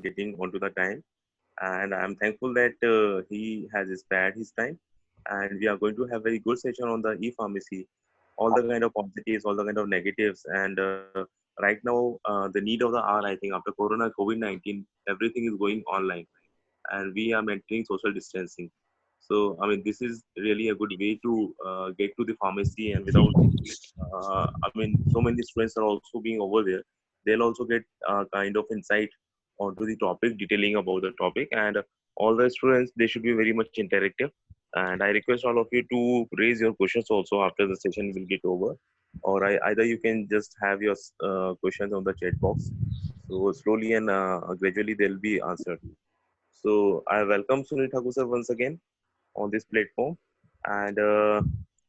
getting onto the time. And I'm thankful that he has spared his time. And we are going to have a very good session on the e-pharmacy, all the kind of positives, all the kind of negatives. And right now, the need of the hour, I think, after Corona, COVID-19, everything is going online, and we are maintaining social distancing. So, I mean, this is really a good way to get to the pharmacy, and without, I mean, so many students are also being over there. They'll also get kind of insight onto the topic, detailing about the topic, and all the students they should be very much interactive. And I request all of you to raise your questions also after the session will get over, or either you can just have your questions on the chat box. So slowly and gradually they'll be answered. So I welcome Sunil Thakur sir once again on this platform. And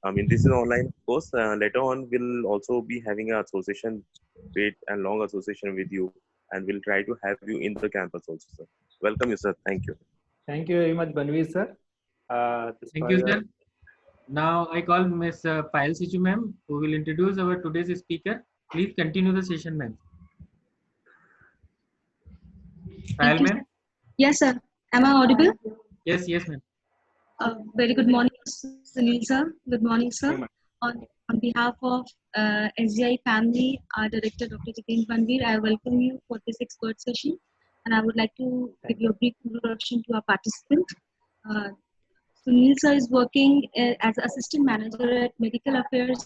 I mean, this is online, of course. Later on, we'll also be having an association, great and long association with you, and we'll try to have you in the campus also, sir. Welcome you, sir. Thank you. Thank you very much, Banveer sir. This Thank you, was sir. Now I call Ms. Payal Sichu ma'am, who will introduce our today's speaker. Please continue the session, ma'am. Thank Payal you, ma'am? sir. Yes, sir. Am I audible? Yes, ma'am. Very good morning, Sunil sir. Good morning, sir. On behalf of SGI family, our director, Dr. Jitin Banveer, I welcome you for this expert session. And I would like to give you a brief introduction to our participant. Uh, Sunil sir is working as assistant manager at medical affairs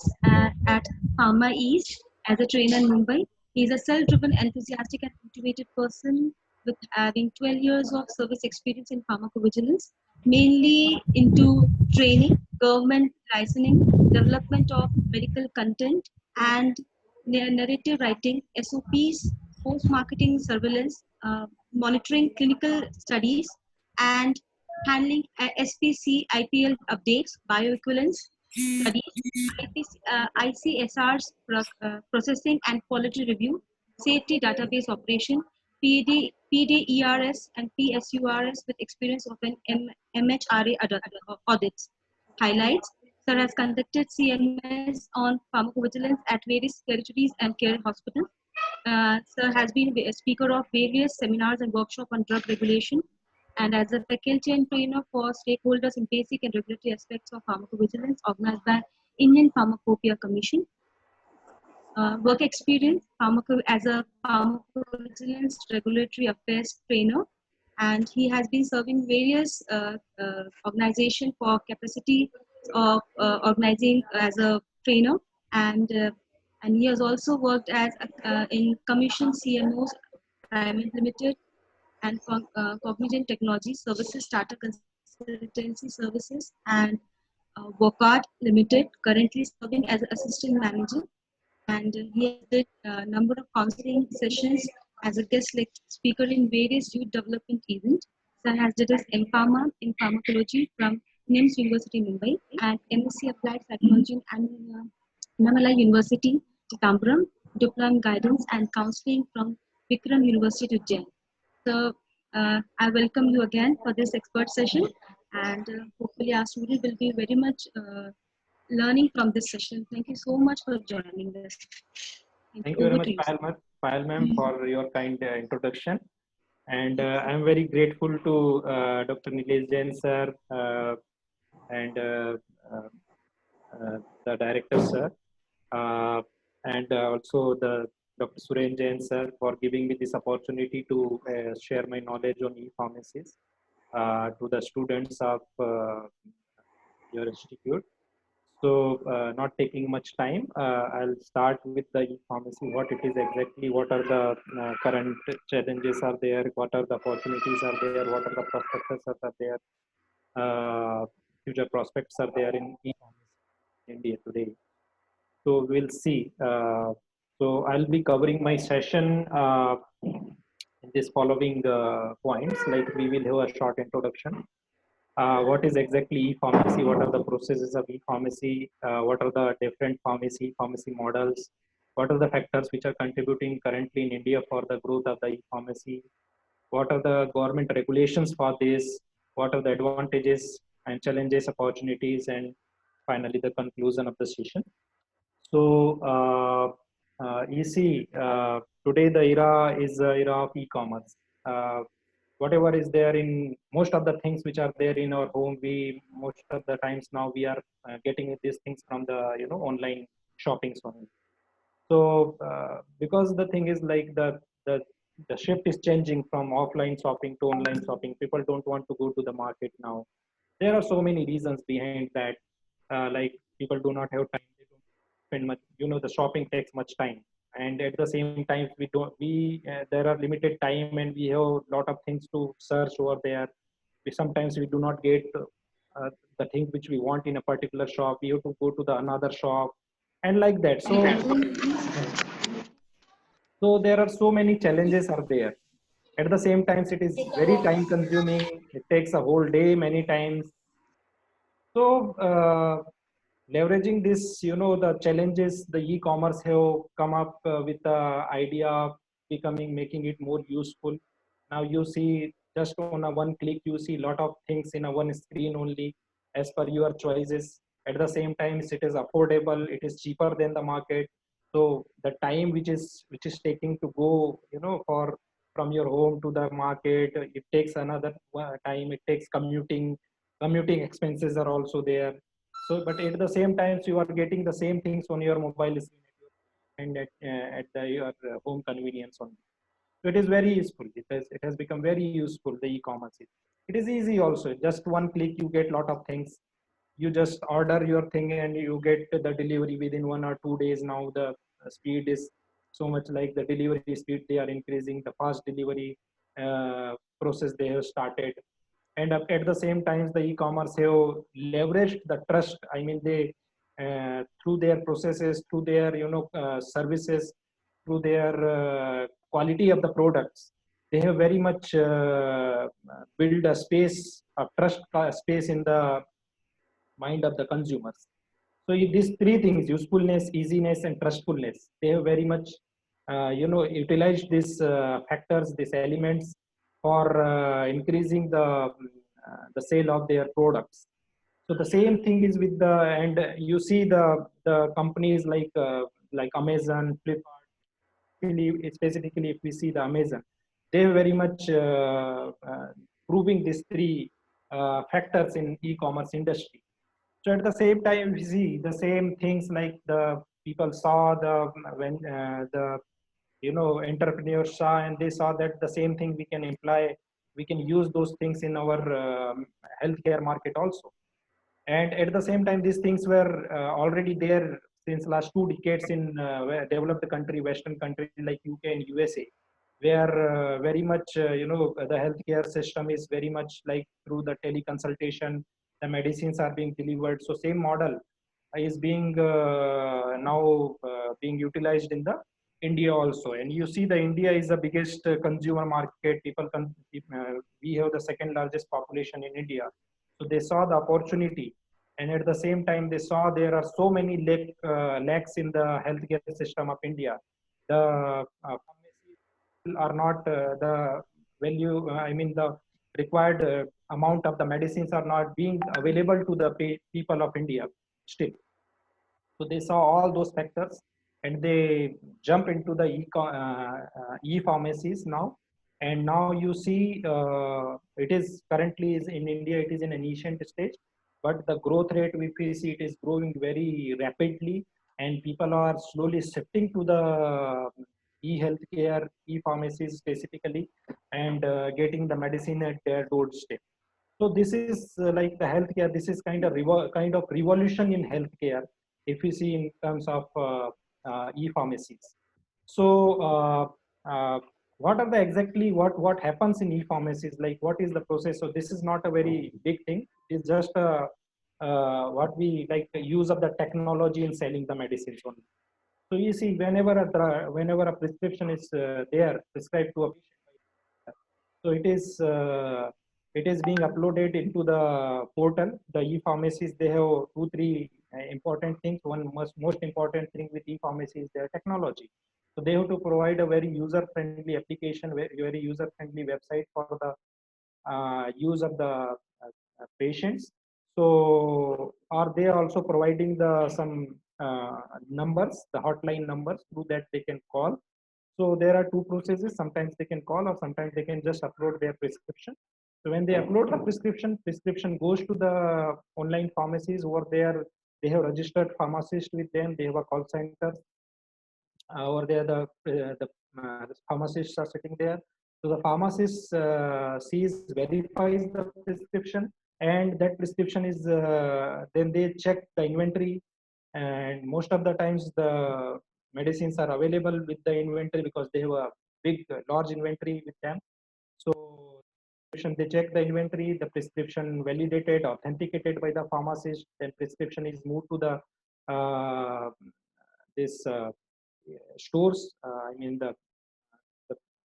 at Pharma East as a trainer in Mumbai. He is a self-driven, enthusiastic, and motivated person with having 12 years of service experience in pharmacovigilance, mainly into training, government licensing, development of medical content, and narrative writing, SOPs, post-marketing surveillance, monitoring clinical studies, and handling SPC, IPL updates, bioequivalence studies, ICSRs processing and quality review, safety database operation, PDERS and PSURS with experience of an MHRA audits. Highlights: Sir has conducted CMS on pharmacovigilance at various territories and care hospitals. Sir has been a speaker of various seminars and workshops on drug regulation, and as a faculty and trainer for stakeholders in basic and regulatory aspects of pharmacovigilance organized by Indian Pharmacopoeia Commission. Work experience as a pharmacovigilance regulatory affairs trainer, and he has been serving various organizations for capacity of organizing as a trainer, and he has also worked as in commission CMOs Private Limited and Cognizant Technology Services, Tata Consultancy Services, and Vocard Limited, currently serving as assistant manager. And he has did a number of counseling sessions as a guest speaker in various youth development events. Sir has did his MPharma in pharmacology from NIMS University, Mumbai, and MSc Applied Psychology in Annamalai University, Chitambram, diploma guidance and counseling from Vikram University, Ujjain. So I welcome you again for this expert session, and hopefully our student will be very much learning from this session. Thank you so much for joining us. Thank you very much, Payal ma'am, for your kind introduction. And I'm very grateful to Dr. Nilesh Jain sir and the director sir, and also the Dr. Suren Jain sir for giving me this opportunity to share my knowledge on e-pharmacies to the students of your institute. So, not taking much time, I'll start with the e-pharmacy, what it is exactly, what are the current challenges are there, what are the opportunities are there, what are the prospects are there, future prospects are there in e-pharmacy in India today. So, we'll see. So, I'll be covering my session in this following points, like we will have a short introduction. What is exactly e-pharmacy? What are the processes of e-pharmacy? What are the different pharmacy models? What are the factors which are contributing currently in India for the growth of the e-pharmacy? What are the government regulations for this? What are the advantages and challenges, opportunities, and finally the conclusion of the session. So, you see, today the era is the era of e-commerce. whatever is there in most of the things which are there in our home, we most of the times now we are getting these things from the online shoppings only. So because the thing is like the the shift is changing from offline shopping to online shopping. People don't want to go to the market now. There are so many reasons behind that. Like people do not have time. They don't spend much. The shopping takes much time, and at the same time we don't. We there are limited time, and we have a lot of things to search over there. Sometimes we do not get the thing which we want in a particular shop. We have to go to the another shop, and like that. So there are so many challenges are there. At the same time, it is very time consuming. It takes a whole day many times. So leveraging this, the challenges the e-commerce have come up with the idea of making it more useful. Now you see just on a one click, you see a lot of things in a one screen only as per your choices. At the same time, it is affordable. It is cheaper than the market. So the time which is taking to go, for from your home to the market, it takes another time. It takes commuting expenses are also there. So but at the same time you are getting the same things on your mobile screen and your home convenience only. So it is very useful. It has become very useful, the e-commerce. It is easy also. Just one click you get lot of things. You just order your thing and you get the delivery within 1 or 2 days. Now the speed is so much, like the delivery speed they are increasing, the fast delivery process they have started. And at the same time the e-commerce have leveraged the trust. I mean, they through their processes, through their services, through their quality of the products, they have very much build a space of trust, space in the mind of the consumers. So these three things, usefulness, easiness, and trustfulness, they have very much utilized these factors, these elements for increasing the sale of their products. So the same thing is with the, and you see the companies like Amazon, Flipkart. Specifically if we see the Amazon, they are very much proving these three factors in e-commerce industry. So at the same time, we see the same things, like the people saw when the entrepreneurs saw, and they saw that the same thing we can imply, we can use those things in our healthcare market also. And at the same time, these things were already there since last 2 decades in developed country, Western country like UK and USA, where very much the healthcare system is very much like through the teleconsultation, the medicines are being delivered. So same model is being now being utilized in the India also. And you see the India is the biggest consumer market. We have the second largest population in India. So they saw the opportunity, and at the same time they saw there are so many lacks in the healthcare system of India. The are not the value. I mean, the required amount of the medicines are not being available to the people of India still. So they saw all those factors, and they jump into the e-pharmacies now. And now you see it is currently is in India, it is in a nascent stage, but the growth rate, if we see, it is growing very rapidly, and people are slowly shifting to the e-healthcare, e-pharmacies specifically, and getting the medicine at their doorstep. So this is like the healthcare. This is kind of revolution in healthcare, if we see in terms of e-pharmacies. So what are the exactly what happens in e-pharmacies? Like what is the process? So this is not a very big thing. It's just what we like the use of the technology in selling the medicines only. So you see, whenever a prescription is there prescribed to a patient, so it is being uploaded into the portal. The e-pharmacies, they have two, three important things. One most important thing with e-pharmacy is their technology. So they have to provide a very user-friendly application, very user-friendly website for the use of the patients. So are they also providing the some numbers, the hotline numbers through that they can call, So there are two processes. Sometimes they can call or sometimes they can just upload their prescription. So when they upload the prescription goes to the online pharmacies over there. They have registered pharmacist with them. They have a call center. Over there, the pharmacists are sitting there. So the pharmacist sees, verifies the prescription, and that prescription is then they check the inventory, and most of the times the medicines are available with the inventory because they have a big, large inventory with them. So they check the inventory, the prescription validated, authenticated by the pharmacist, then prescription is moved to the this stores, I mean the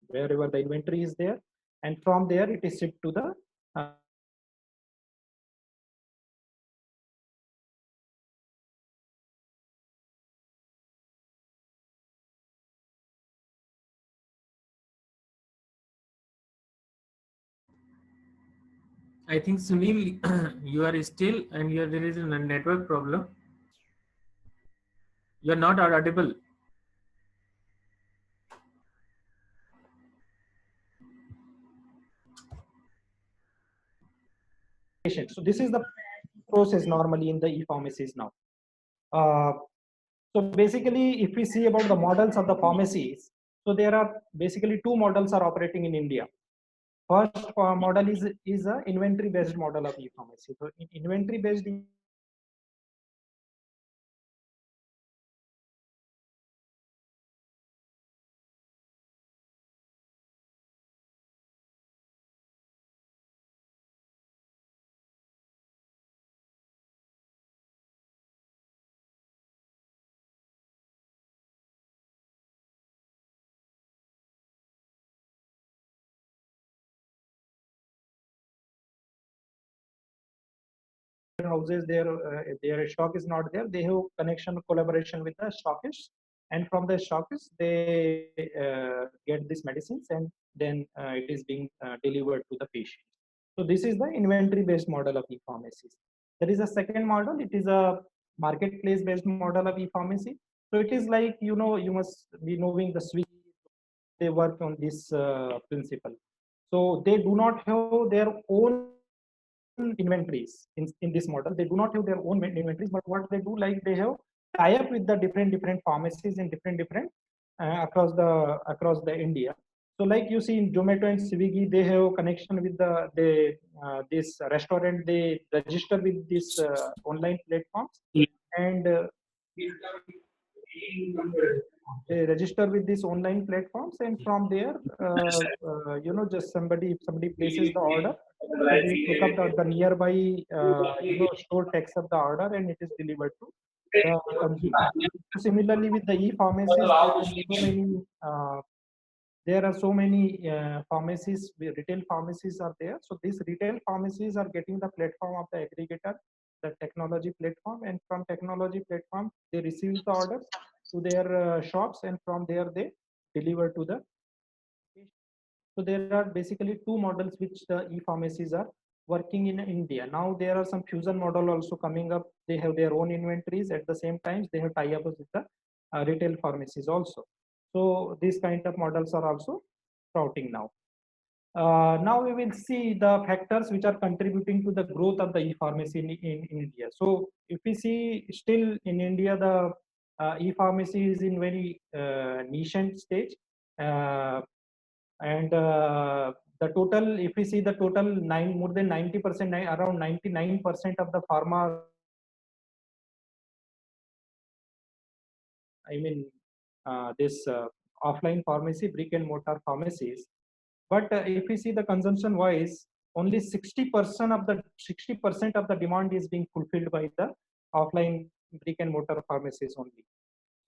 wherever the inventory is there, and from there it is shipped to the I think Sunil, you are still, and there is a network problem. You are not audible. patient. So this is the process normally in the e-pharmacies now. Uh, so basically, if we see about the models of the pharmacies, so there are basically two models are operating in India. First model is a inventory based model of e-pharmacy. So in inventory based houses, their stock is not there. They have connection collaboration with the stockists, and from the stockists they get these medicines, and then it is being delivered to the patient. So this is the inventory based model of e-pharmacies. There is a second model. It is a marketplace based model of e-pharmacy. So it is like, you know, you must be knowing the Swiggy. They work on this principle. So they do not have their own inventories in this model. They do not have their own inventories, but what they do, like they have tie up with the different pharmacies in different across the India. So like you see in Zomato and Swiggy, they have connection with this restaurant. They register with this online platforms, and they register with these online platforms, and from there you know, just if somebody places the order, so they take up the nearby you know, store, takes up the order, and it is delivered to the consumer. So similarly with the e-pharmacies, there are so many pharmacies, retail pharmacies are there. So these retail pharmacies are getting the platform of the aggregator, the technology platform, and from technology platform they receive the orders to their shops, and from there they deliver to the patient. So there are basically two models which the e-pharmacies are working in India. Now there are some fusion model also coming up. They have their own inventories, at the same time they have tie-ups with the retail pharmacies also. So these kind of models are also sprouting now. Now we will see the factors which are contributing to the growth of the e-pharmacy in India. So if we see, still in India, the e-pharmacy is in very nascent stage. And the total, if we see the total, more than 90%, around 99% of the pharma, I mean, this offline pharmacy, brick and mortar pharmacies. But if we see the consumption wise, only 60% of the demand is being fulfilled by the offline brick and mortar pharmacies only.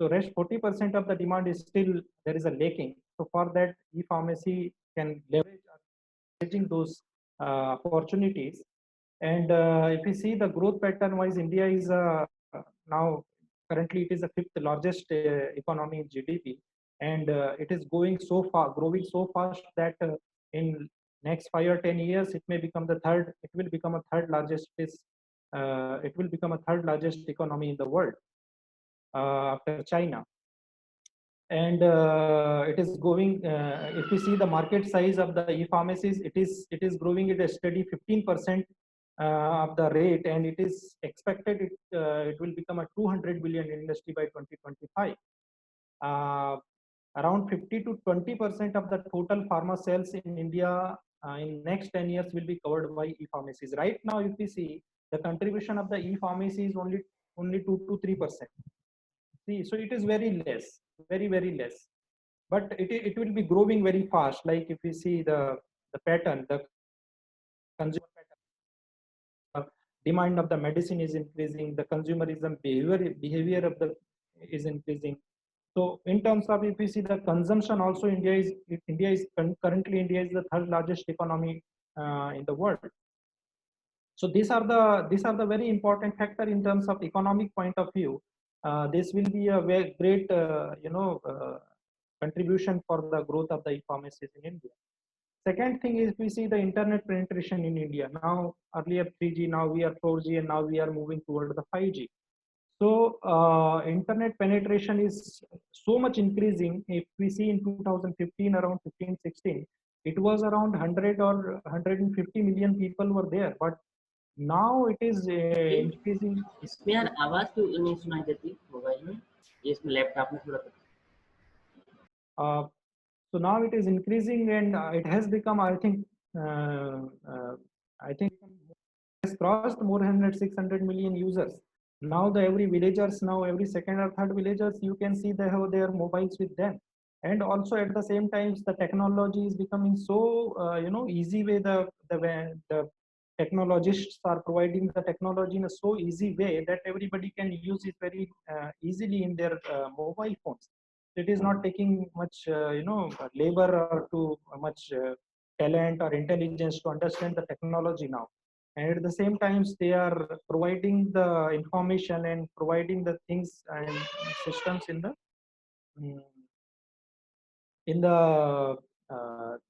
So rest 40% of the demand is still, there is a lacking. So for that, e-pharmacy can leveraging those opportunities. And if we see the growth pattern wise, India is now currently it is the fifth largest economy in GDP, and it is going so far, growing so fast that in next 5 or 10 years, it may become the third. It will become a third largest. It will become a third largest economy in the world after China. and it is going. If we see the market size of the e-pharmacies, it is growing at a steady 15% of the rate, and it is expected it will become a 200 billion industry by 2025. Around 50 to 20% of the total pharma sales in India in next 10 years will be covered by e-pharmacies. Right now, if we see, the contribution of the e-pharmacy is only 2 to 3%. See, so it is very less, very less. But it will be growing very fast. Like if we see the pattern, the consumer demand of the medicine is increasing, the consumerism behavior of the is increasing. So in terms of, if we see the consumption also, currently India is the third largest economy in the world. So these are the very important factor in terms of economic point of view. This will be a very great contribution for the growth of the e-pharmacies in India. Second thing is, we see the internet penetration in India. Now, earlier 3G, now we are 4G, and now we are moving toward the 5G. So internet penetration is so much increasing. If we see in 2015, around 15-16, it was around 100 or 150 million people were there. But now it is increasing. इसमें यार आवाज क्यों नहीं सुनाई देती mobile में, ये इसमें लैपटॉप में थोड़ा So now it is increasing, and it has become, I think it has crossed more than 600 million users. Now every villagers, now every second or third villagers, you can see they have their mobiles with them. And also at the same time, the technology is becoming so easy way. The technologists are providing the technology in a so easy way that everybody can use it very easily in their mobile phones. It is not taking much labor or too much talent or intelligence to understand the technology now. And at the same times, they are providing the information and providing the things and systems in the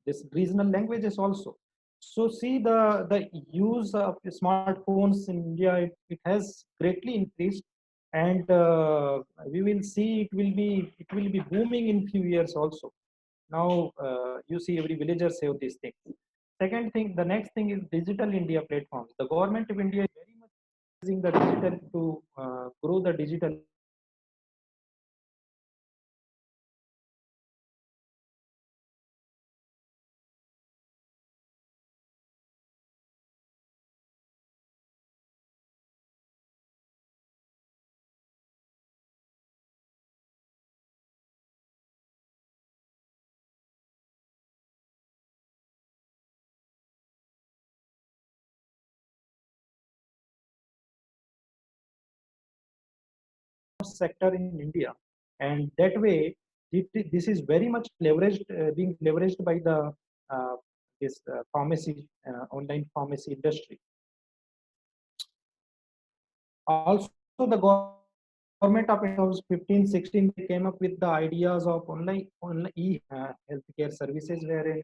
this regional languages also. So see, the use of smartphones in India, it has greatly increased, and we will see it will be booming in few years also. Now you see every villager have these things. Second thing, the next thing is digital India platforms. The government of India is very much using the digital to grow the digital. Sector in India, and that way this is very much leveraged, being leveraged by the this pharmacy online pharmacy industry. Also, the government of 2015-16 came up with the ideas of online healthcare services, wherein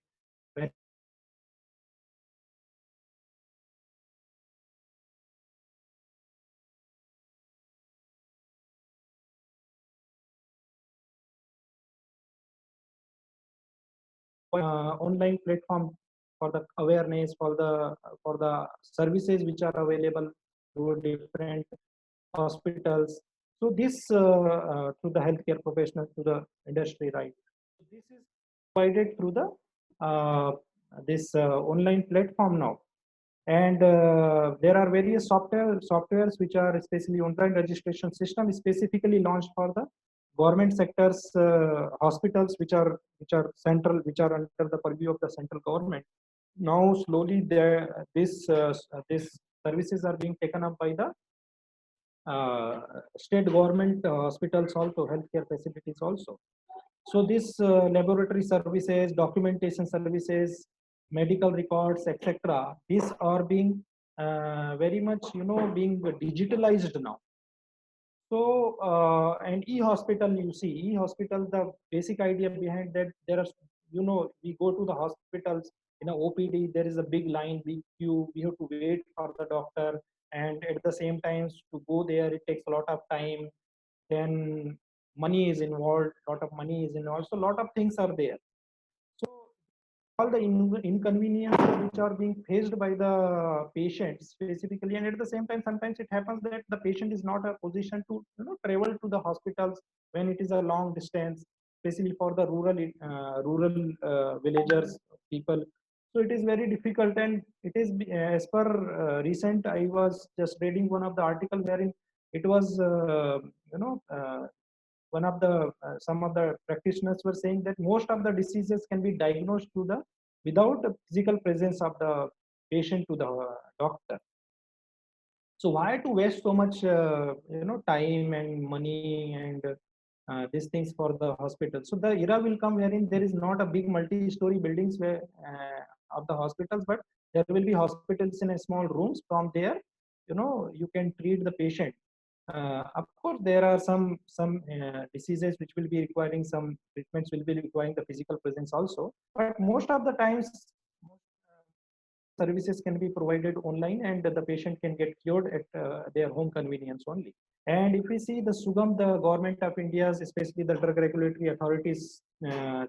online platform for the awareness, for the services which are available through different hospitals. So this to the healthcare professionals, to the industry, right? This is provided through the this online platform now. And there are various softwares which are especially online registration system specifically launched for the government sectors hospitals which are central, which are under the purview of the central government. Now slowly this services are being taken up by the state government hospitals also, healthcare facilities also. So this laboratory services, documentation services, medical records, etc. These are being very much being digitalized now. So and e-hospital, you see, e-hospital, the basic idea behind that, there are we go to the hospitals in a OPD, there is a big line, we have to wait for the doctor, and at the same time to go there it takes a lot of time. Then money is involved, lot of money is involved, so lot of things are there. So all the inconveniences which are being faced by the patient specifically, and at the same time sometimes it happens that the patient is not a position to travel to the hospitals when it is a long distance, especially for the rural villagers people. So it is very difficult, and it is as per recent, I was just reading one of the article wherein it was one of the some of the practitioners were saying that most of the diseases can be diagnosed to the without the physical presence of the patient to the doctor. So why to waste so much time and money and these things for the hospital? So the era will come wherein there is not a big multi-story buildings where of the hospitals, but there will be hospitals in a small rooms. From there, you can treat the patient. Of course, there are some diseases which will be requiring some treatments will be requiring the physical presence also. But most of the times, services can be provided online, and the patient can get cured at their home convenience only. And if we see the Sugam, the government of India's, especially the drug regulatory authorities,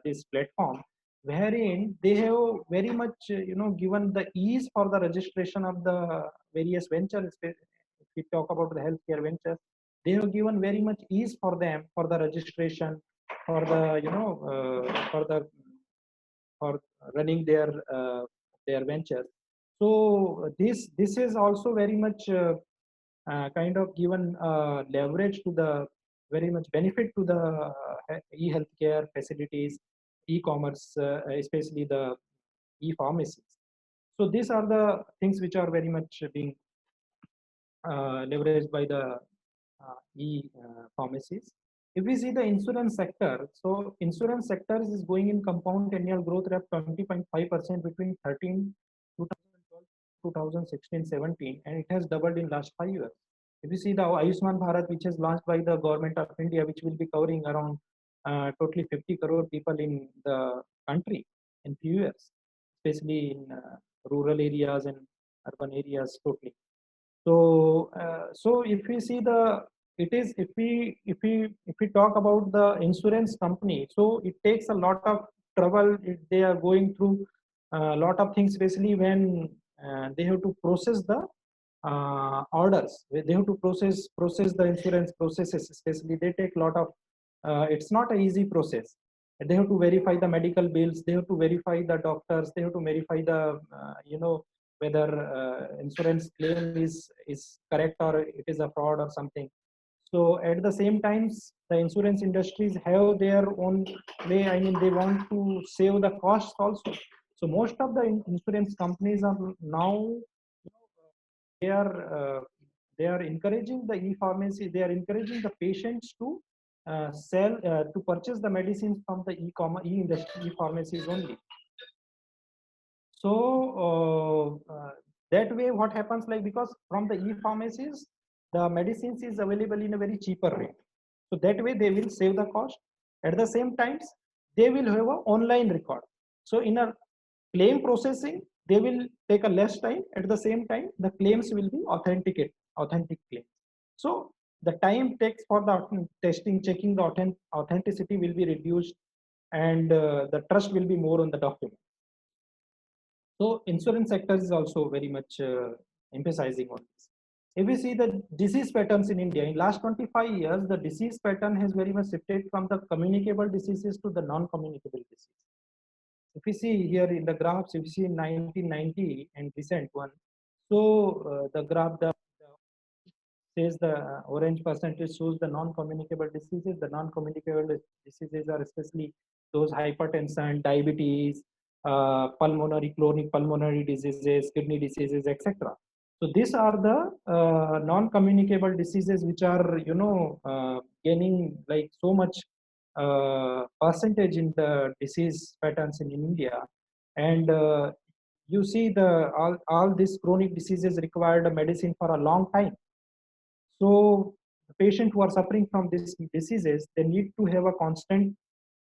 this platform, wherein they have very much, given the ease for the registration of the various ventures. If we talk about the healthcare ventures, they have given very much ease for them for the registration, for the, for running their ventures. So this is also very much kind of given leverage to the very much benefit to the e-healthcare facilities, e-commerce, especially the e-pharmacies. So these are the things which are very much being leveraged by the e-pharmacies. If we see the insurance sector, so insurance sector is going in compound annual growth rate of 20.5% between 2016-17, and it has doubled in last 5 years. If you see the Ayushman Bharat, which is launched by the government of India, which will be covering around totally 50 crore people in the country in few years, especially in rural areas and urban areas totally. So, so if we see the, it is if we talk about the insurance company, so it takes a lot of trouble. They are going through a lot of things, especially when they have to process the orders. They have to process the insurance processes. Especially, they take a lot of. It's not an easy process. They have to verify the medical bills. They have to verify the doctors. They have to verify the whether insurance claim is correct or it is a fraud or something. So at the same times, the insurance industries have their own way. I mean, they want to save the costs also. So most of the insurance companies are now they are they are encouraging the e-pharmacy. They are encouraging the patients to sell to purchase the medicines from the e-commerce e-industry e-pharmacies only. So that way, what happens, like, because from the e-pharmacies, the medicines is available in a very cheaper rate. So that way they will save the cost. At the same times, they will have an online record. So in a claim processing, they will take a less time. At the same time, the claims will be authentic claims. So the time takes for the testing, checking the authenticity will be reduced, and the trust will be more on the document. So insurance sector is also very much emphasizing on this. If we see the disease patterns in India, in last 25 years, the disease pattern has very much shifted from the communicable diseases to the non-communicable disease. If we see here in the graphs, if you see in 1990 and recent one, so the graph says the orange percentage shows the non-communicable diseases. The non-communicable diseases are especially those hypertension, diabetes, chronic pulmonary diseases, kidney diseases, etc. So these are the non-communicable diseases which are, gaining like so much percentage in the disease patterns in India. And you see the all these chronic diseases required a medicine for a long time. So the patient who are suffering from these diseases, they need to have a constant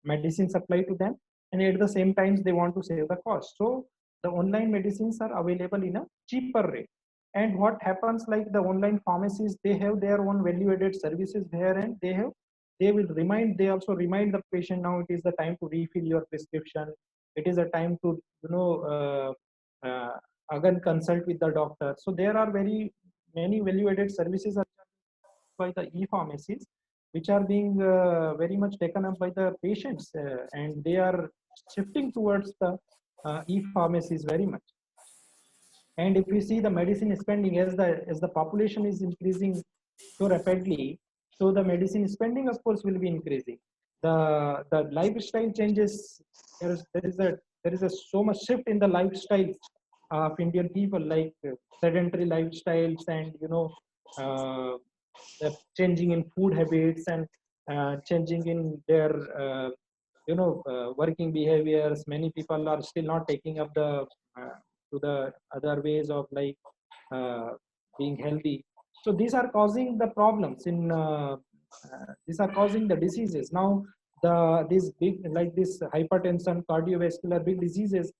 medicine supply to them, and at the same time they want to save the cost. So the online medicines are available in a cheaper rate. And what happens, like the online pharmacies, they have their own value-added services there, and they have they also remind the patient, now it is the time to refill your prescription. It is a time to, again consult with the doctor. So there are very many value-added services by the e-pharmacies, which are being very much taken up by the patients, and they are shifting towards the e-pharmacies very much. And if we see the medicine spending, as the population is increasing so rapidly, so the medicine spending, of course, will be increasing. The lifestyle changes. There is a so much shift in the lifestyles of Indian people, like sedentary lifestyles, and the changing in food habits, and changing in their working behaviors. Many people are still not taking up to the other ways of like being healthy. So these are causing the problems these are causing the diseases. Now these big, like this hypertension, cardiovascular big diseases,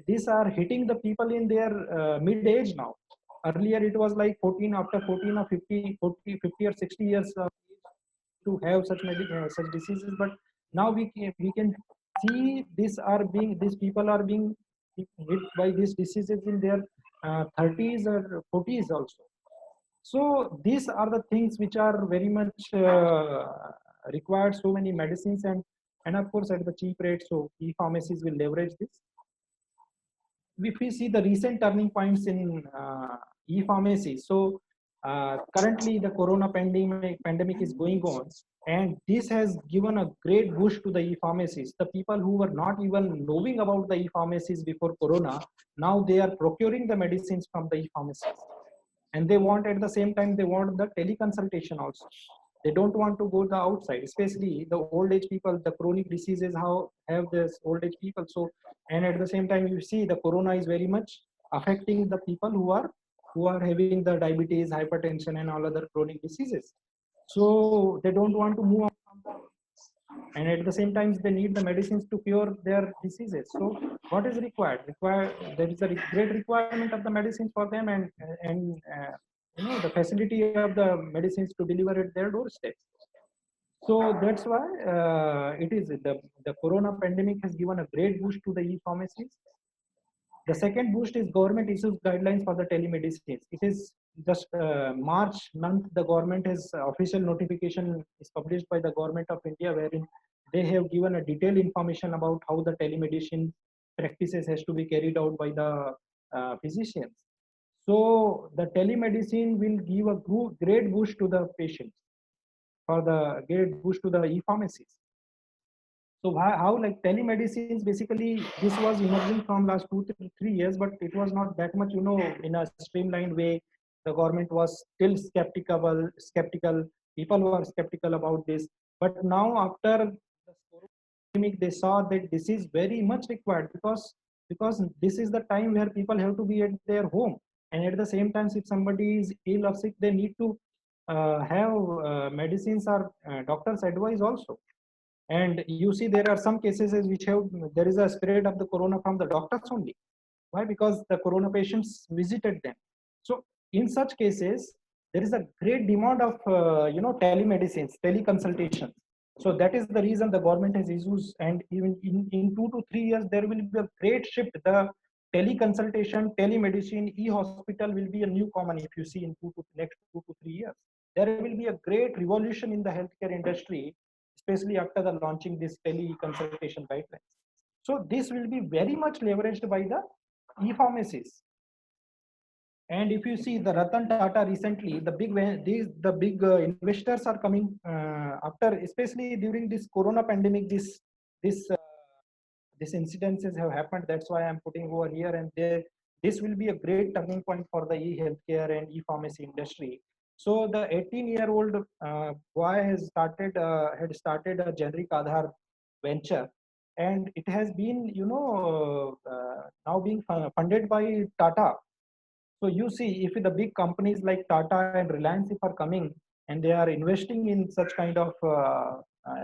these are hitting the people in their mid age now. Earlier it was like 14, after 14 or 50 or 60 years to have such diseases. But now we can see these people are being hit by these diseases in their 30s or 40s also. So these are the things which are very much required so many medicines, and of course at the cheap rate. So e-pharmacies will leverage this. If we see the recent turning points in e-pharmacy, so currently the corona pandemic is going on, and this has given a great boost to the e-pharmacies. The people who were not even knowing about the e-pharmacies before corona, now they are procuring the medicines from the e-pharmacies, and they want, at the same time, they want the teleconsultation also. They don't want to go the outside, especially the old age people, the chronic diseases, how have this old age people. So, and at the same time, you see the corona is very much affecting the people who are having the diabetes, hypertension, and all other chronic diseases. So they don't want to move on from that, and at the same time they need the medicines to cure their diseases. So what is required? There is a great requirement of the medicines for them, and the facility of the medicines to deliver at their doorsteps. So that's why it is the corona pandemic has given a great boost to the e-pharmacies. The second boost is government issues guidelines for the telemedicines. It is just March month, the government has official notification is published by the government of India, wherein they have given a detailed information about how the telemedicine practices has to be carried out by the physicians. So the telemedicine will give a great boost to the patients, for the great boost to the e-pharmacies. So how like telemedicines, basically this was emerging from last 2 to 3 years, but it was not that much, in a streamlined way. The government was still skeptical. People were skeptical about this. But now after the pandemic, they saw that this is very much required, because this is the time where people have to be at their home. And at the same time, if somebody is ill or sick, they need to have medicines or doctor's advice also. And you see, there are some cases which have, there is a spread of the corona from the doctors only. Why? Because the corona patients visited them. So in such cases, there is a great demand of telemedicines, teleconsultations. So that is the reason the government has issues, and even in 2 to 3 years, there will be a great shift. The teleconsultation, telemedicine, e-hospital will be a new common. If you see in next 2 to 3 years, there will be a great revolution in the healthcare industry, especially after the launching this teleconsultation guidelines. So this will be very much leveraged by the e-pharmacies. And if you see the Ratan Tata recently, the big investors are coming after, especially during this corona pandemic. This incidences have happened. That's why I'm putting over here. And this will be a great turning point for the e-healthcare and e-pharmacy industry. So the 18-year-old boy had started a generic Aadhaar venture, and it has been now being funded by Tata. So you see, if the big companies like Tata and Reliance if are coming and they are investing in such kind of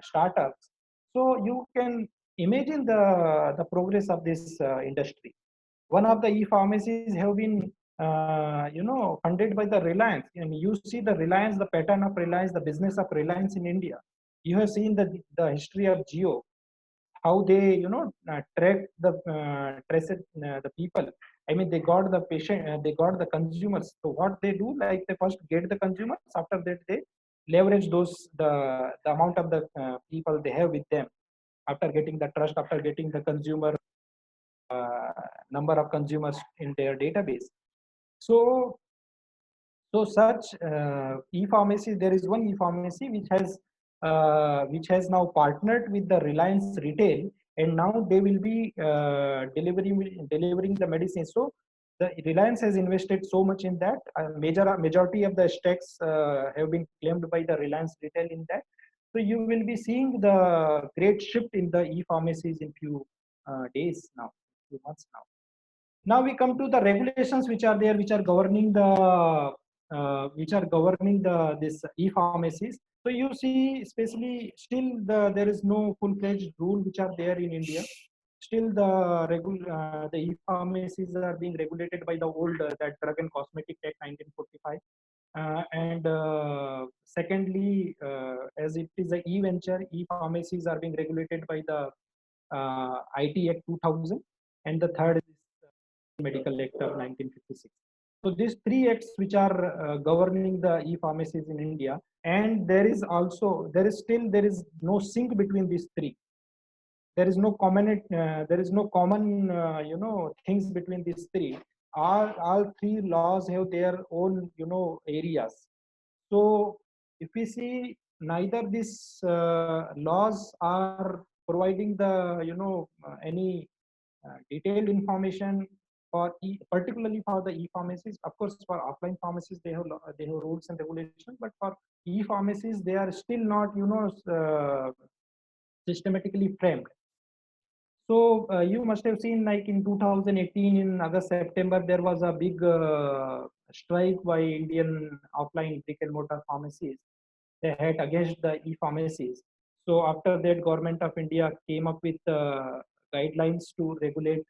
startups, so you can imagine the progress of this industry. One of the e-pharmacies have been funded by the Reliance, and you see the Reliance, the pattern of Reliance, the business of Reliance in India. You have seen the history of Geo, how they track the people. I mean, they got the patient, they got the consumers. So what they do, like they first get the consumers, after that they leverage those the amount of the people they have with them. After getting the trust, after getting the consumer number of consumers in their database. So such e-pharmacy, there is one e-pharmacy which has now partnered with the Reliance Retail, and now they will be delivering the medicine. So the Reliance has invested so much in that. Majority of the stakes have been claimed by the Reliance Retail in that. So you will be seeing the great shift in the e-pharmacies in few days now, few months now. Now we come to the regulations which are there, which are governing this e-pharmacies. So you see, especially still there is no full-fledged rule which are there in India. Still the e-pharmacies are being regulated by the old that Drug and Cosmetic Act 1945. And secondly, as it is a e-venture, e-pharmacies are being regulated by the IT Act 2000, and the third is Medical Act of 1956. So these three acts which are governing the e-pharmacies in India, and there is no sync between these three. There is no common things between these three. All three laws have their own areas. So if we see, neither these laws are providing the any detailed information for particularly for the e-pharmacies. Of course, for offline pharmacies they have rules and regulations, but for e-pharmacies they are still not systematically framed. So you must have seen, like in 2018, in August, September, there was a big strike by Indian offline brick and mortar pharmacies. They had against the e-pharmacies. So after that, Government of India came up with guidelines to regulate.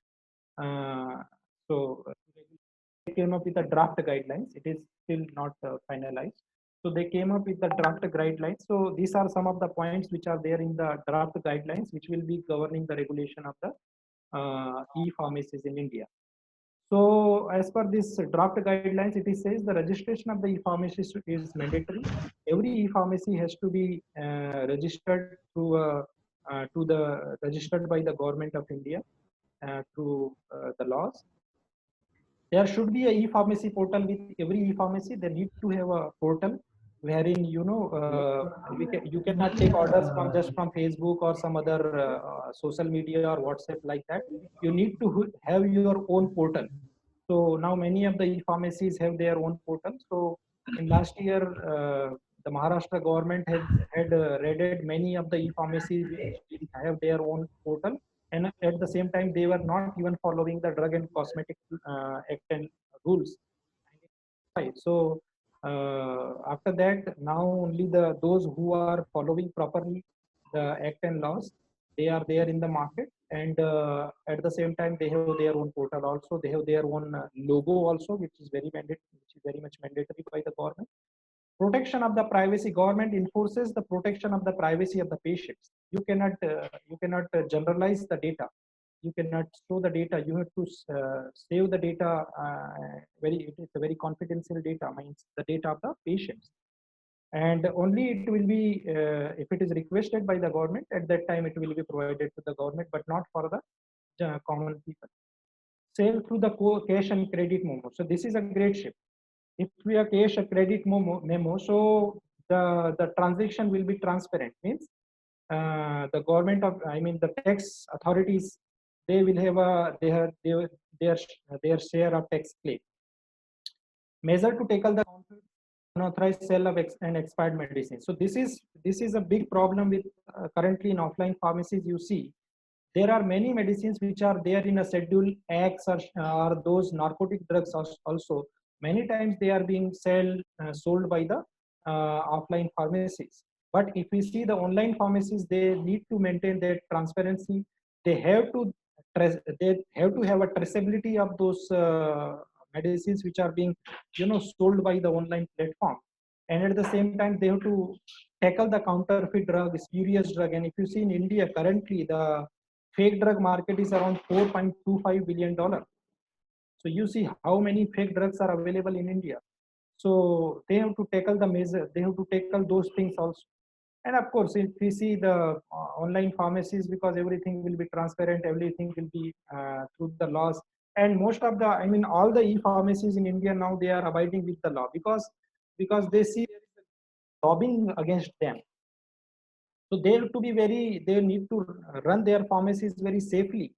They came up with a draft guidelines. It is still not finalized. So they came up with the draft guidelines. So these are some of the points which are there in the draft guidelines, which will be governing the regulation of the e-pharmacies in India. So as per this draft guidelines, it says the registration of the e-pharmacy is mandatory. Every e-pharmacy has to be registered registered by the Government of India through the laws. There should be a e-pharmacy portal with every e-pharmacy. They need to have a portal wherein you cannot take orders from Facebook or some other social media or WhatsApp like that. You need to have your own portal. So now many of the e-pharmacies have their own portal. So in last year, the Maharashtra government had raided many of the e-pharmacies which have their own portal, and at the same time they were not even following the Drug and Cosmetic Act and rules. Right. So after that, now only those who are following properly the act and laws, they are there in the market, and at the same time they have their own portal also. They have their own logo also, which is very much mandatory by the government. Protection of the privacy. Government enforces the protection of the privacy of the patients. You cannot generalize the data. You cannot store the data. You have to save the data. It is a very confidential data, means the data of the patients. And only it will be, if it is requested by the government, at that time it will be provided to the government, but not for the common people. Sale through the cash and credit memo. So this is a great shift. If we have cash or credit memo, so the transaction will be transparent. Means the government the tax authorities, they will have their share of tax claim. Measure to tackle the unauthorized sale of and expired medicines. So this is a big problem with currently in offline pharmacies. You see, there are many medicines which are there in a Schedule X or those narcotic drugs also. Many times they are being sold by the offline pharmacies. But if we see the online pharmacies, they need to maintain their transparency. They have to have a traceability of those medicines which are being sold by the online platform. and at the same time they have to tackle the counterfeit drug, spurious drug. And if you see in India currently, the fake drug market is around $4.25 billion. So you see how many fake drugs are available in India. So they have to tackle the measure, they have to tackle those things also. And of course, if we see the online pharmacies, because everything will be transparent, everything will be through the laws. And most of the, I mean, all the e-pharmacies in India now, they are abiding with the law, because they see there is a lobbying against them. So they have to be they need to run their pharmacies very safely.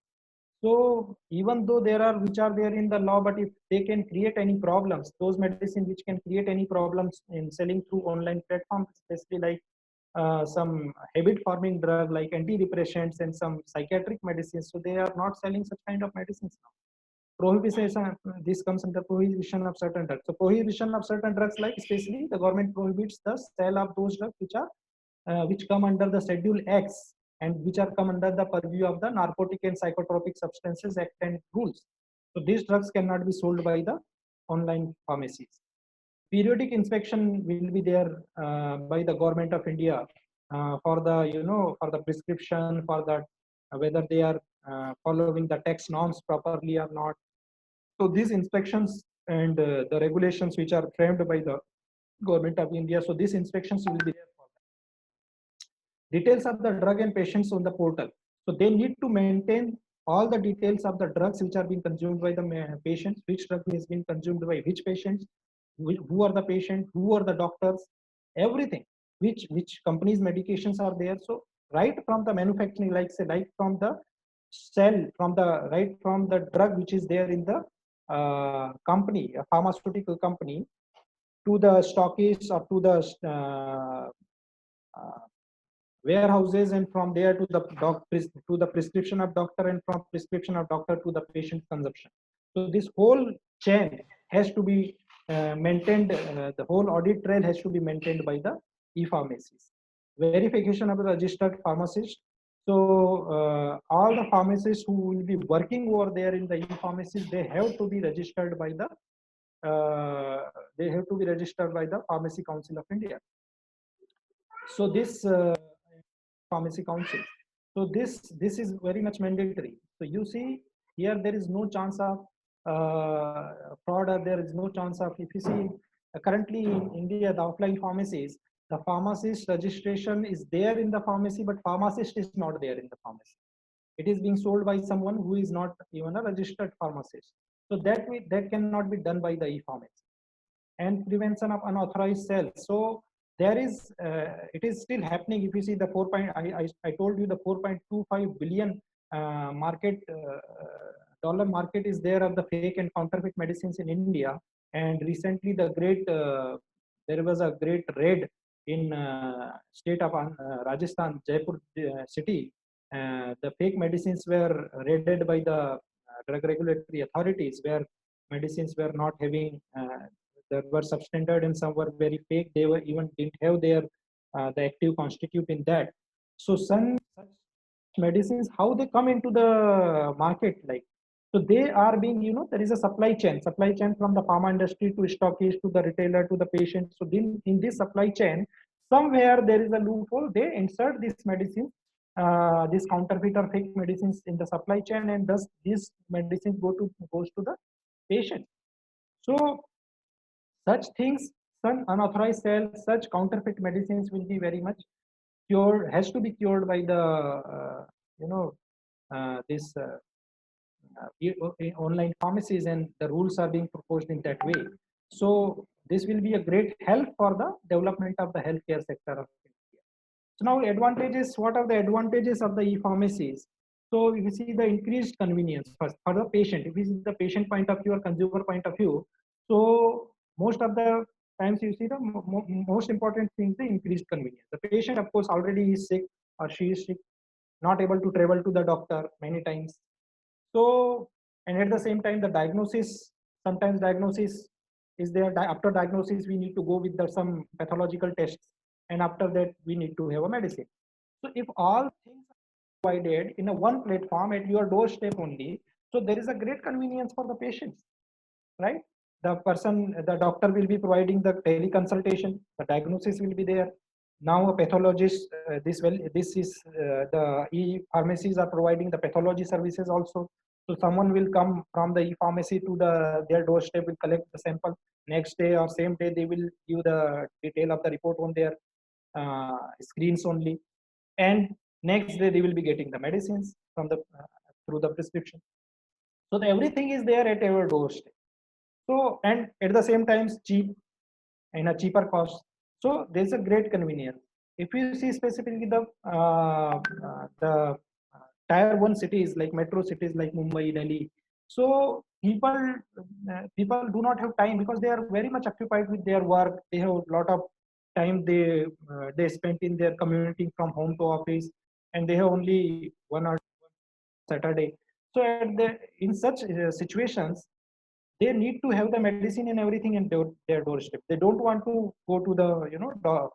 So even though there are which are there in the law, but if they can create any problems, those medicines which can create any problems in selling through online platforms, especially like some habit forming drug like antidepressants and some psychiatric medicines, so they are not selling such kind of medicines now. Prohibition, this comes under prohibition of certain drugs. So prohibition of certain drugs, like especially the government prohibits the sale of those drugs which are which come under the Schedule X and which are come under the purview of the Narcotic and Psychotropic Substances Act and rules. So these drugs cannot be sold by the online pharmacies. Periodic inspection will be there by the government of India for the for the prescription, for that whether they are following the tax norms properly or not. So these inspections and the regulations which are framed by the government of India, so these inspections will be there for them. Details of the drug and patients on the portal. So they need to maintain all the details of the drugs which are being consumed by the patients, which drug has been consumed by which patients, who are the patients, who are the doctors, everything, which companies medications are there. So right from the manufacturing, like say, like from the cell, right from the drug which is there in the company, a pharmaceutical company, to the stockists or to the warehouses, and from there to the prescription of doctor, and from prescription of doctor to the patient consumption. So this whole chain has to be maintained. The whole audit trail has to be maintained by the e-pharmacies. Verification of the registered pharmacist. So all the pharmacists who will be working over there in the e-pharmacies, they have to be registered by the Pharmacy Council of India. So this Pharmacy Council. So this is very much mandatory. So you see here there is no chance of fraud, or there is no chance of, if you see currently in India, the offline pharmacies, the pharmacist registration is there in the pharmacy, but pharmacist is not there in the pharmacy. It is being sold by someone who is not even a registered pharmacist. So that cannot be done by the e-pharmacy. And prevention of unauthorized sales. So there is it is still happening. If you see the I told you the 4.25 billion market dollar market is there of the fake and counterfeit medicines in India. And recently there was a great raid in state of Rajasthan, Jaipur city. The fake medicines were raided by the drug regulatory authorities, where medicines were not having there were substandard and some were very fake. They were even didn't have their the active constitute in that. So some such medicines, how they come into the market, like, so they are being, there is a supply chain from the pharma industry to stockist to the retailer to the patient. So in this supply chain, somewhere there is a loophole. They insert this medicine, these counterfeit or fake medicines in the supply chain, and thus these medicines goes to the patient. So such things, some unauthorized sales, such counterfeit medicines will be very much cured, has to be cured by the this online pharmacies, and the rules are being proposed in that way. So this will be a great help for the development of the healthcare sector of India. So now advantages, what are the advantages of the e-pharmacies? So if you see the increased convenience first for the patient, if you see the patient point of view or consumer point of view, so most of the times you see the most important thing is the increased convenience. The patient, of course, already is sick or she is sick, not able to travel to the doctor many times. So, and at the same time, the diagnosis, sometimes diagnosis is there. After diagnosis, we need to go with some pathological tests, and after that, we need to have a medicine. So if all things are provided in a one platform at your doorstep only, so there is a great convenience for the patients, right? the doctor will be providing the teleconsultation, the diagnosis will be there. Now a pathologist, this is the e-pharmacies are providing the pathology services also. So someone will come from the e-pharmacy to their doorstep, will collect the sample. Next day or same day, they will give the detail of the report on their screens only. And next day, they will be getting the medicines from the through the prescription. So everything is there at our doorstep. So, and at the same time, cheap and a cheaper cost. So there's a great convenience. If you see specifically the tier 1 cities like metro cities like Mumbai, Delhi, so people do not have time because they are very much occupied with their work. They have a lot of time they spend in their commuting from home to office, and they have only 1 or 2 Saturday. So in such situations, they need to have the medicine and everything in their doorstep. They don't want to go to the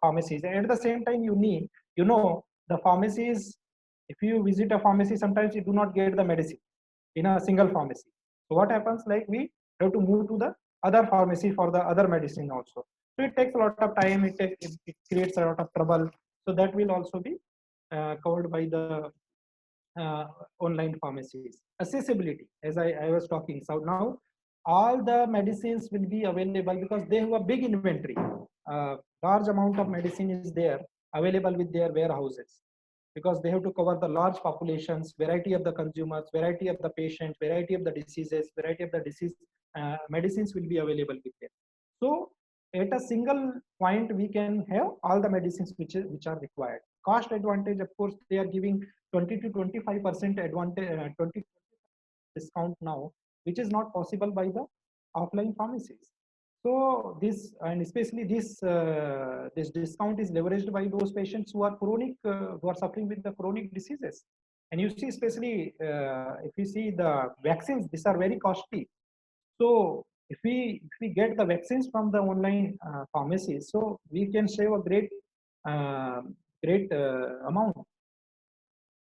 pharmacies. And at the same time, the pharmacies. If you visit a pharmacy, sometimes you do not get the medicine in a single pharmacy. So what happens? Like we have to move to the other pharmacy for the other medicine also. So it takes a lot of time. It creates a lot of trouble. So that will also be covered by the online pharmacies. Accessibility, as I was talking. So now all the medicines will be available because they have a big inventory. Large amount of medicine is there available with their warehouses because they have to cover the large populations, variety of the consumers, variety of the patients, variety of the diseases, variety of the disease medicines will be available with them. So at a single point, we can have all the medicines which are required. Cost advantage, of course, they are giving 20 to 25% advantage, 20 discount now, which is not possible by the offline pharmacies. So this, and especially this discount is leveraged by those patients who are chronic, who are suffering with the chronic diseases. And you see, especially if you see the vaccines, these are very costly. So if we get the vaccines from the online pharmacies, so we can save a great amount.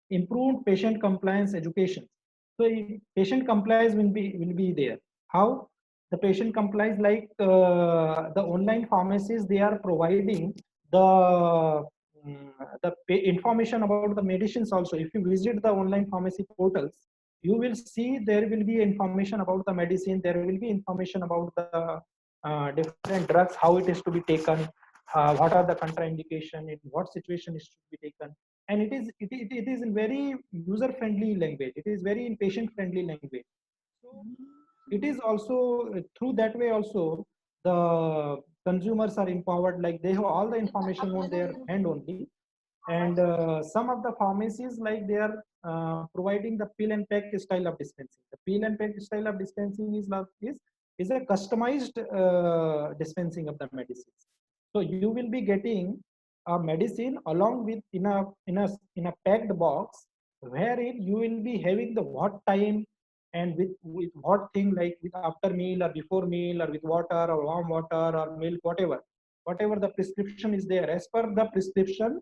Improved patient compliance education. So patient compliance will be there. How the patient complies? Like the online pharmacies, they are providing the information about the medicines also. If you visit the online pharmacy portals, you will see there will be information about the medicine. There will be information about the different drugs, how it is to be taken, what are the contraindication, in what situation it should be taken. And it is in very user friendly language. It is very in patient friendly language. So it is also through that way also the consumers are empowered, like they have all the information on their hand only. And some of the pharmacies, like they are providing the pill and pack style of dispensing. The pill and pack style of dispensing is a customized dispensing of the medicines. So you will be getting a medicine along with in a packed box, wherein you will be having the what time and with what thing, like with after meal or before meal, or with water or warm water or milk, whatever the prescription is there. As per the prescription,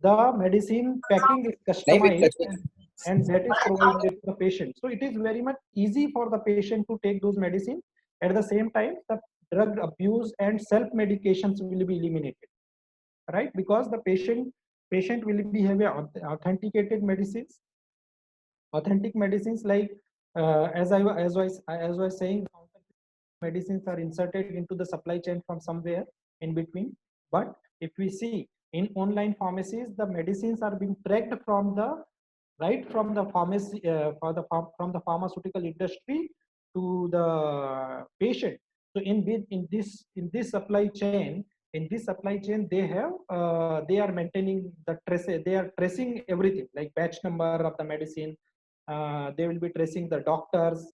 the medicine packing is customized, and that is provided to the patient. So it is very much easy for the patient to take those medicines. At the same time, the drug abuse and self medications will be eliminated, right? Because the patient will be having authenticated medicines, authentic medicines, like as I was saying, medicines are inserted into the supply chain from somewhere in between. But if we see in online pharmacies, the medicines are being tracked from the pharmacy from the pharmaceutical industry to the patient. So in this supply chain, they are maintaining the they are tracing everything, like batch number of the medicine. They will be tracing the doctors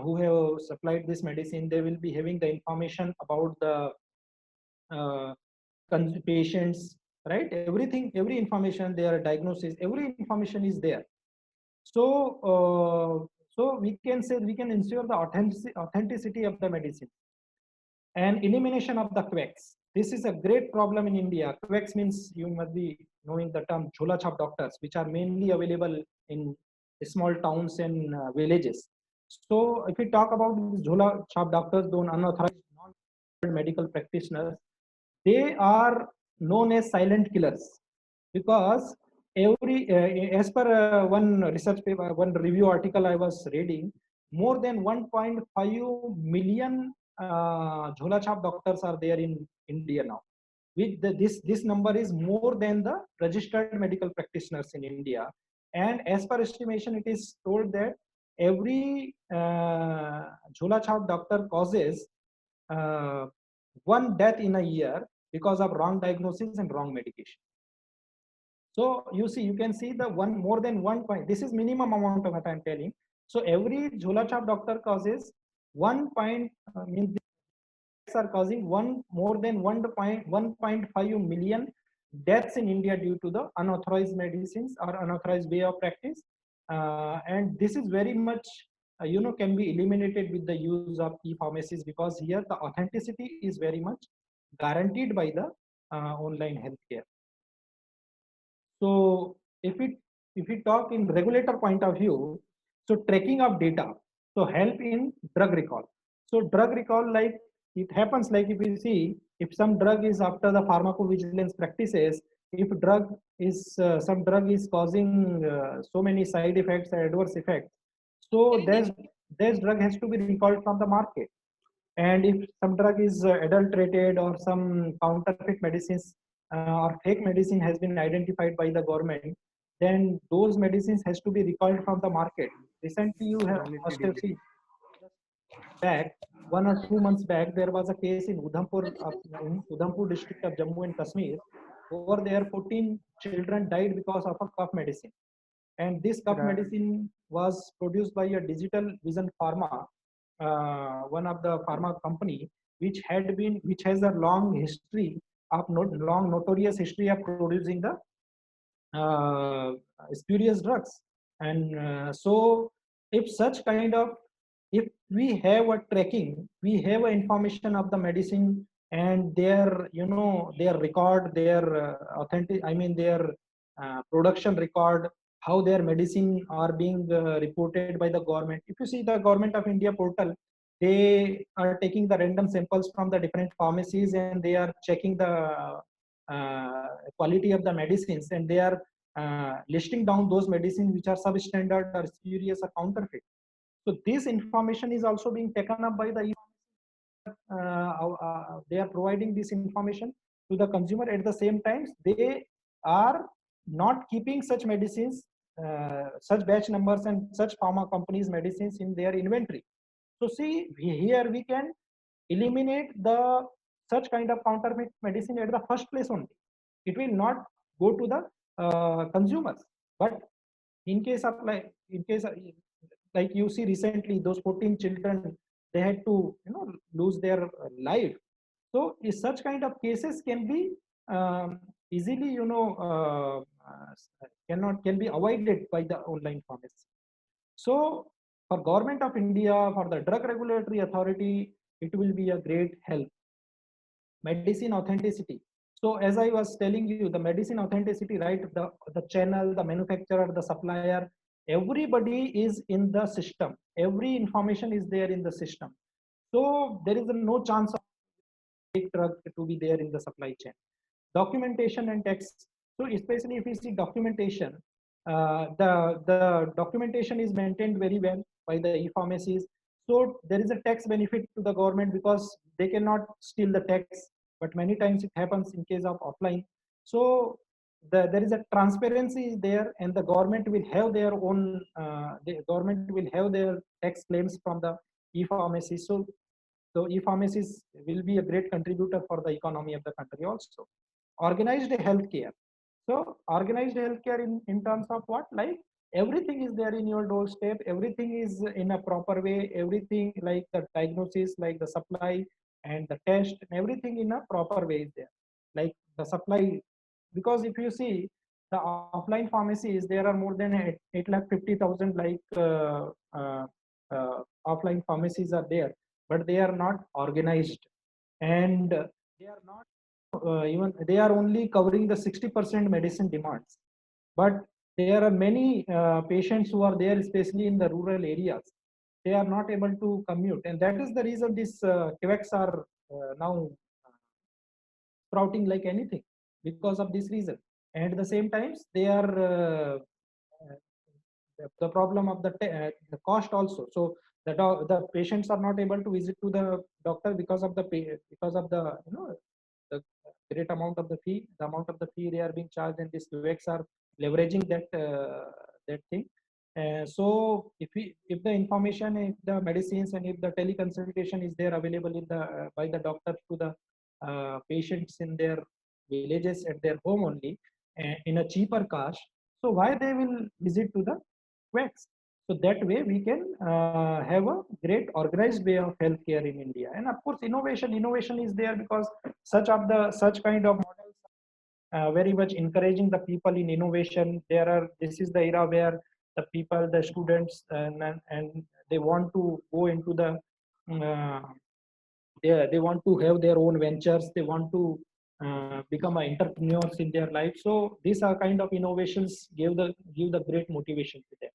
who have supplied this medicine. They will be having the information about the patients, right? Everything, every information, their diagnosis, every information is there. So so we can ensure the authenticity of the medicine and elimination of the quacks. This is a great problem in India. Quacks means, you must be knowing the term, jhola chhap doctors, which are mainly available in small towns and villages. So if we talk about these Jhola Chhap doctors, those unauthorized non-medical practitioners, they are known as silent killers because as per one research paper, one review article I was reading, more than 1.5 million Jhola Chhap doctors are there in India now. With this number is more than the registered medical practitioners in India. And as per estimation, it is told that every Jhola Chhap doctor causes one death in a year because of wrong diagnosis and wrong medication. So you see, you can see the one more than 1 point. This is minimum amount of what I'm telling. So every Jhola Chhap doctor causes 1 point, means are causing more than 1.5 million deaths in India due to the unauthorized medicines or unauthorized way of practice. And this is very much, can be eliminated with the use of e-pharmacies, because here the authenticity is very much guaranteed by the online healthcare. So if we talk in regulator point of view, so tracking of data, so help in drug recall. So drug recall, like it happens, like if you see, if some drug is after the pharmacovigilance practices, if drug is some drug is causing so many side effects and adverse effects, so this drug has to be recalled from the market. And if some drug is adulterated or some counterfeit medicines or fake medicine has been identified by the government, then those medicines has to be recalled from the market. Recently, you must have seen back 1 or 2 months back, there was a case in Udhampur district of Jammu and Kashmir. Over there, 14 children died because of a cough medicine. And this cough medicine was produced by a Digital Vision Pharma, one of the pharma company, which has a long history of long notorious history of producing the spurious drugs. And so if such kind of, if we have a tracking, we have a information of the medicine and their their record, their authentic, I mean their production record, how their medicine are being reported by the government. If you see the Government of India portal, they are taking the random samples from the different pharmacies and they are checking the quality of the medicines, and they are listing down those medicines which are substandard or spurious or counterfeit. So this information is also being taken up by the they are providing this information to the consumer. At the same time, they are not keeping such medicines, such batch numbers and such pharma companies medicines in their inventory. So see, here we can eliminate the such kind of counterfeit medicine at the first place only. It will not go to the consumers. But in case of like you see recently, those 14 children, they had to lose their life. So such kind of cases can be easily can be avoided by the online pharmacy. So for Government of India, for the Drug Regulatory Authority, it will be a great help. Medicine authenticity. So as I was telling you, the medicine authenticity, right? The channel, the manufacturer, the supplier, everybody is in the system. Every information is there in the system. So there is no chance of fake drug to be there in the supply chain. Documentation and text. So especially if you see documentation, the documentation is maintained very well by the e-pharmacies. So there is a tax benefit to the government because they cannot steal the tax, but many times it happens in case of offline. So there is a transparency is there, and the government will have their own, the government will have their tax claims from the e-pharmacies. So e-pharmacies will be a great contributor for the economy of the country also. Organized healthcare. So organized healthcare in terms of what? Like everything is there in your doorstep, everything is in a proper way, everything like the diagnosis, like the supply and the test, and everything in a proper way is there. Like the supply, because if you see the offline pharmacies, there are more than 850,000 like offline pharmacies are there, but they are not organized, and they are not even they are only covering the 60% medicine demands. But there are many patients who are there, especially in the rural areas. they are not able to commute, and that is the reason these quacks are now sprouting like anything because of this reason. And at the same times, they are the problem of the cost also. So the patients are not able to visit to the doctor because of the because of the the great amount of the fee, the amount of the fee they are being charged, and these UX are leveraging that thing. So if the information, if the medicines, and if the teleconsultation is there available in the by the doctor to the patients in their villages at their home only, in a cheaper cost, so why they will visit to the quacks? So that way we can have a great organized way of healthcare in India. And of course, innovation is there because such kind of models very much encouraging the people in innovation. This is the era where the people, the students, and they want to go into the uh, they want to have their own ventures. They want to become entrepreneurs in their life. So these are kind of innovations give the great motivation to them.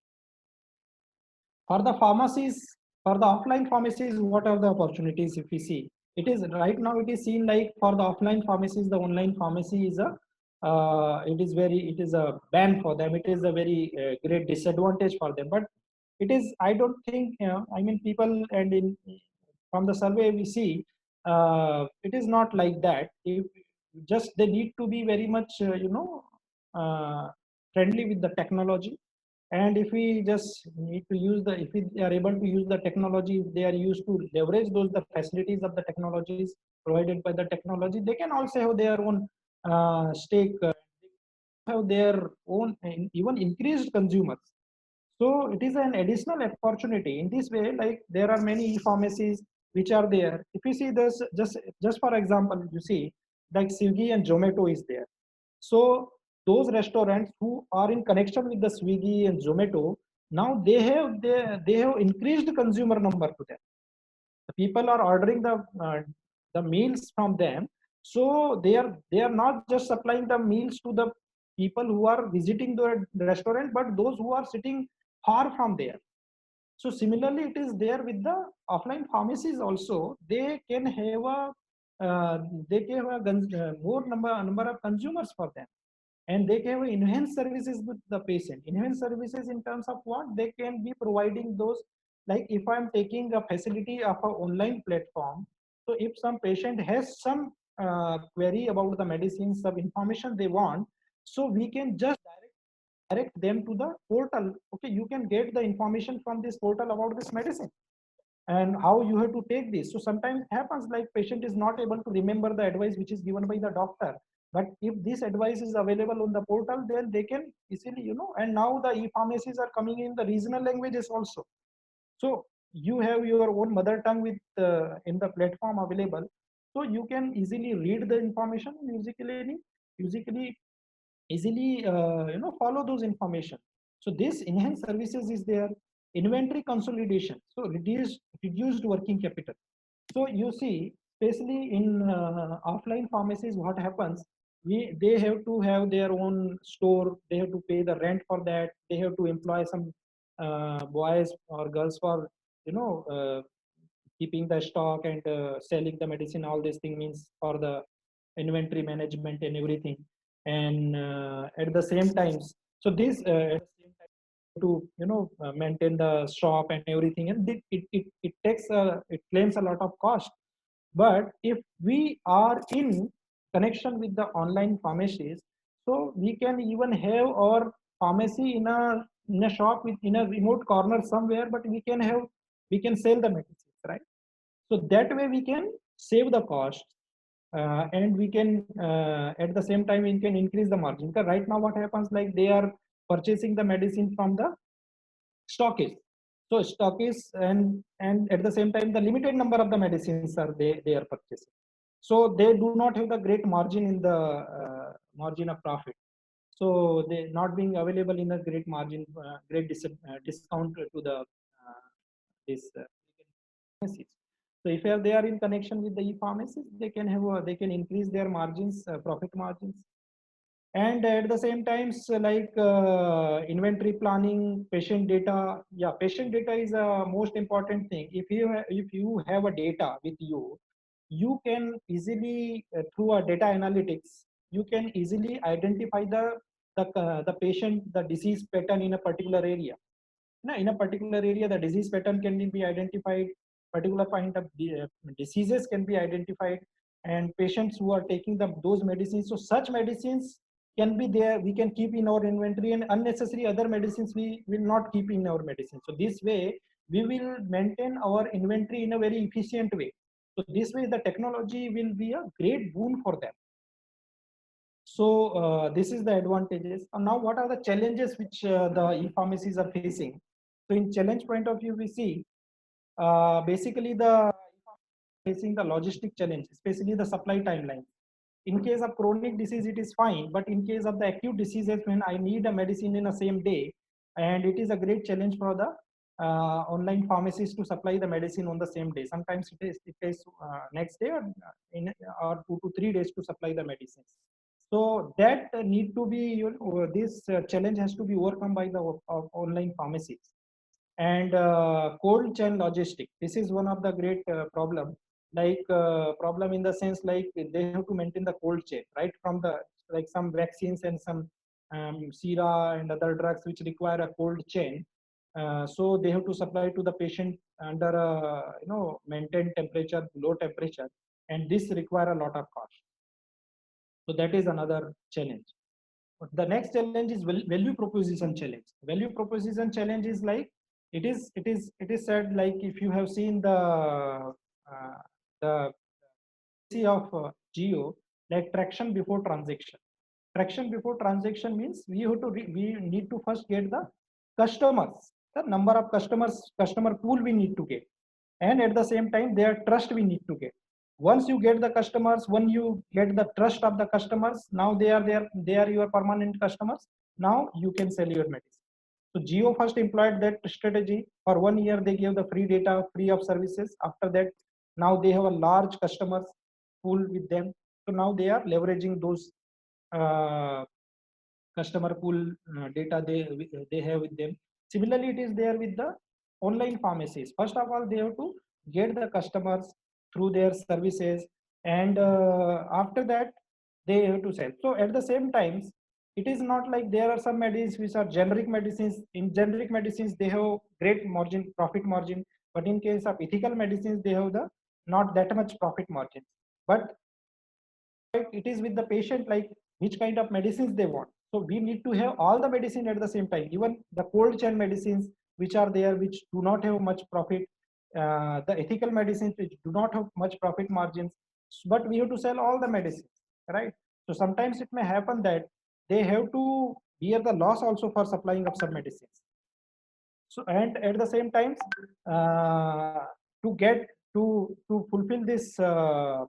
For the pharmacies, for the offline pharmacies, what are the opportunities if we see? It is right now, it is seen like for the offline pharmacies, the online pharmacy is it is a ban for them. It is a very great disadvantage for them. But it is, I don't think, I mean, people, and from the survey we see, it is not like that. If just they need to be very much, uh, friendly with the technology. And if we just need to use if we are able to use the technology, if they are used to leverage the facilities of the technologies provided by the technology, they can also have their own stake, have their own, even increased consumers. So it is an additional opportunity in this way. Like there are many e-pharmacies which are there. If you see this, just for example, you see like Swiggy and Zomato is there. So those restaurants who are in connection with the Swiggy and Zomato, now they have increased consumer number to them. The people are ordering the meals from them. So they are not just supplying the meals to the people who are visiting the restaurant, but those who are sitting far from there. So similarly, it is there with the offline pharmacies also. They can have a more number of consumers for them, and they can enhance services with the patient. Enhance services in terms of what they can be providing those. Like if I'm taking a facility of an online platform, so if some patient has some query about the medicines, some information they want, so we can just direct them to the portal. Okay, you can get the information from this portal about this medicine and how you have to take this. So sometimes it happens like patient is not able to remember the advice which is given by the doctor. But if this advice is available on the portal, then they can easily, and now the e-pharmacies are coming in the regional languages also. So you have your own mother tongue with in the platform available. So you can easily read the information, musically easily follow those information. So this enhanced services is there. Inventory consolidation, so reduced working capital. So you see, especially in offline pharmacies, what happens, they have to have their own store. They have to pay the rent for that. They have to employ some boys or girls for keeping the stock and selling the medicine. All these things means for the inventory management and everything. And at the same times, so this at the same time to maintain the shop and everything, and it takes it claims a lot of cost. But if we are in connection with the online pharmacies, so we can even have our pharmacy in a shop in a remote corner somewhere, but we can sell the medicines, right? So that way we can save the cost, and we can at the same time we can increase the margin. Because right now what happens, like they are purchasing the medicine from the stockist. So stockists, and at the same time the limited number of the medicines are they are purchasing. So they do not have the great margin in the margin of profit. So they not being available in a great margin, discount to the this pharmacies. So if they are in connection with the e-pharmacies, they can increase their margins, profit margins. And at the same times, like inventory planning, patient data. Yeah, patient data is a most important thing. If you have a data with you, you can easily through a data analytics, you can easily identify the patient, the disease pattern in a particular area. Now, in a particular area, the disease pattern can be identified, particular kind of diseases can be identified, and patients who are taking those medicines. So such medicines can be there, we can keep in our inventory, and unnecessary other medicines we will not keep in our medicine. So this way, we will maintain our inventory in a very efficient way. So this way, the technology will be a great boon for them. So this is the advantages. And now, what are the challenges which the e-pharmacies are facing? So in challenge point of view, we see basically the facing the logistic challenge, especially the supply timeline. In case of chronic disease, it is fine, but in case of the acute diseases, when I need a medicine in the same day, and it is a great challenge for the online pharmacies to supply the medicine on the same day. Sometimes it takes next day or 2 to 3 days to supply the medicines. So that need to be, this challenge has to be overcome by the online pharmacies. And cold chain logistic, this is one of the great problem. Like problem in the sense, like they have to maintain the cold chain, right, from the, like some vaccines and some sera and other drugs which require a cold chain. So they have to supply to the patient under a maintained temperature, low temperature, and this require a lot of cost. So that is another challenge. The next challenge is value proposition challenge. Value proposition challenge is like, it is said, like if you have seen the of Geo, like traction before transaction. Traction before transaction means we need to first get the customers, the number of customer pool we need to get, and at the same time their trust we need to get. Once you get the customers, when you get the trust of the customers, now they are there, they are your permanent customers. Now you can sell your medicine. So Geo first employed that strategy. For 1 year they gave the free data, free of services. After that, now they have a large customers pool with them. So now they are leveraging those customer pool data they have with them. Similarly, it is there with the online pharmacies. First of all, they have to get the customers through their services, and after that they have to sell. So at the same times, it is not like there are some medicines which are generic medicines. In generic medicines, they have great margin, profit margin, but in case of ethical medicines, they have the not that much profit margin. But it is with the patient, like which kind of medicines they want. So we need to have all the medicine at the same time, even the cold chain medicines which are there, which do not have much profit, the ethical medicines which do not have much profit margins, but we have to sell all the medicines, right? So sometimes it may happen that they have to bear the loss also for supplying of some medicines. So, and at the same time, to get to fulfill this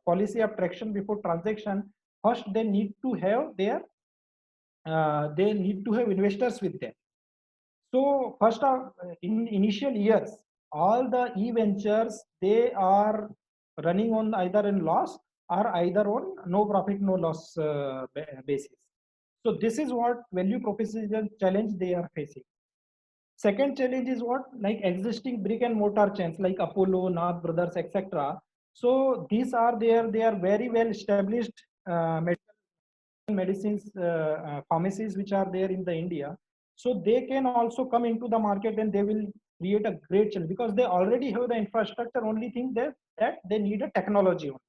policy of traction before transaction, first they need to have investors with them. So first of in initial years, all the e-ventures, they are running on either in loss or either on no profit no loss basis. So this is what value proposition challenge they are facing. Second challenge is what, like existing brick and mortar chains like Apollo, Nath Brothers, etc. So these are there, they are very well established medicines pharmacies which are there in the India. So they can also come into the market and they will create a great challenge because they already have the infrastructure. Only thing that they need a technology only.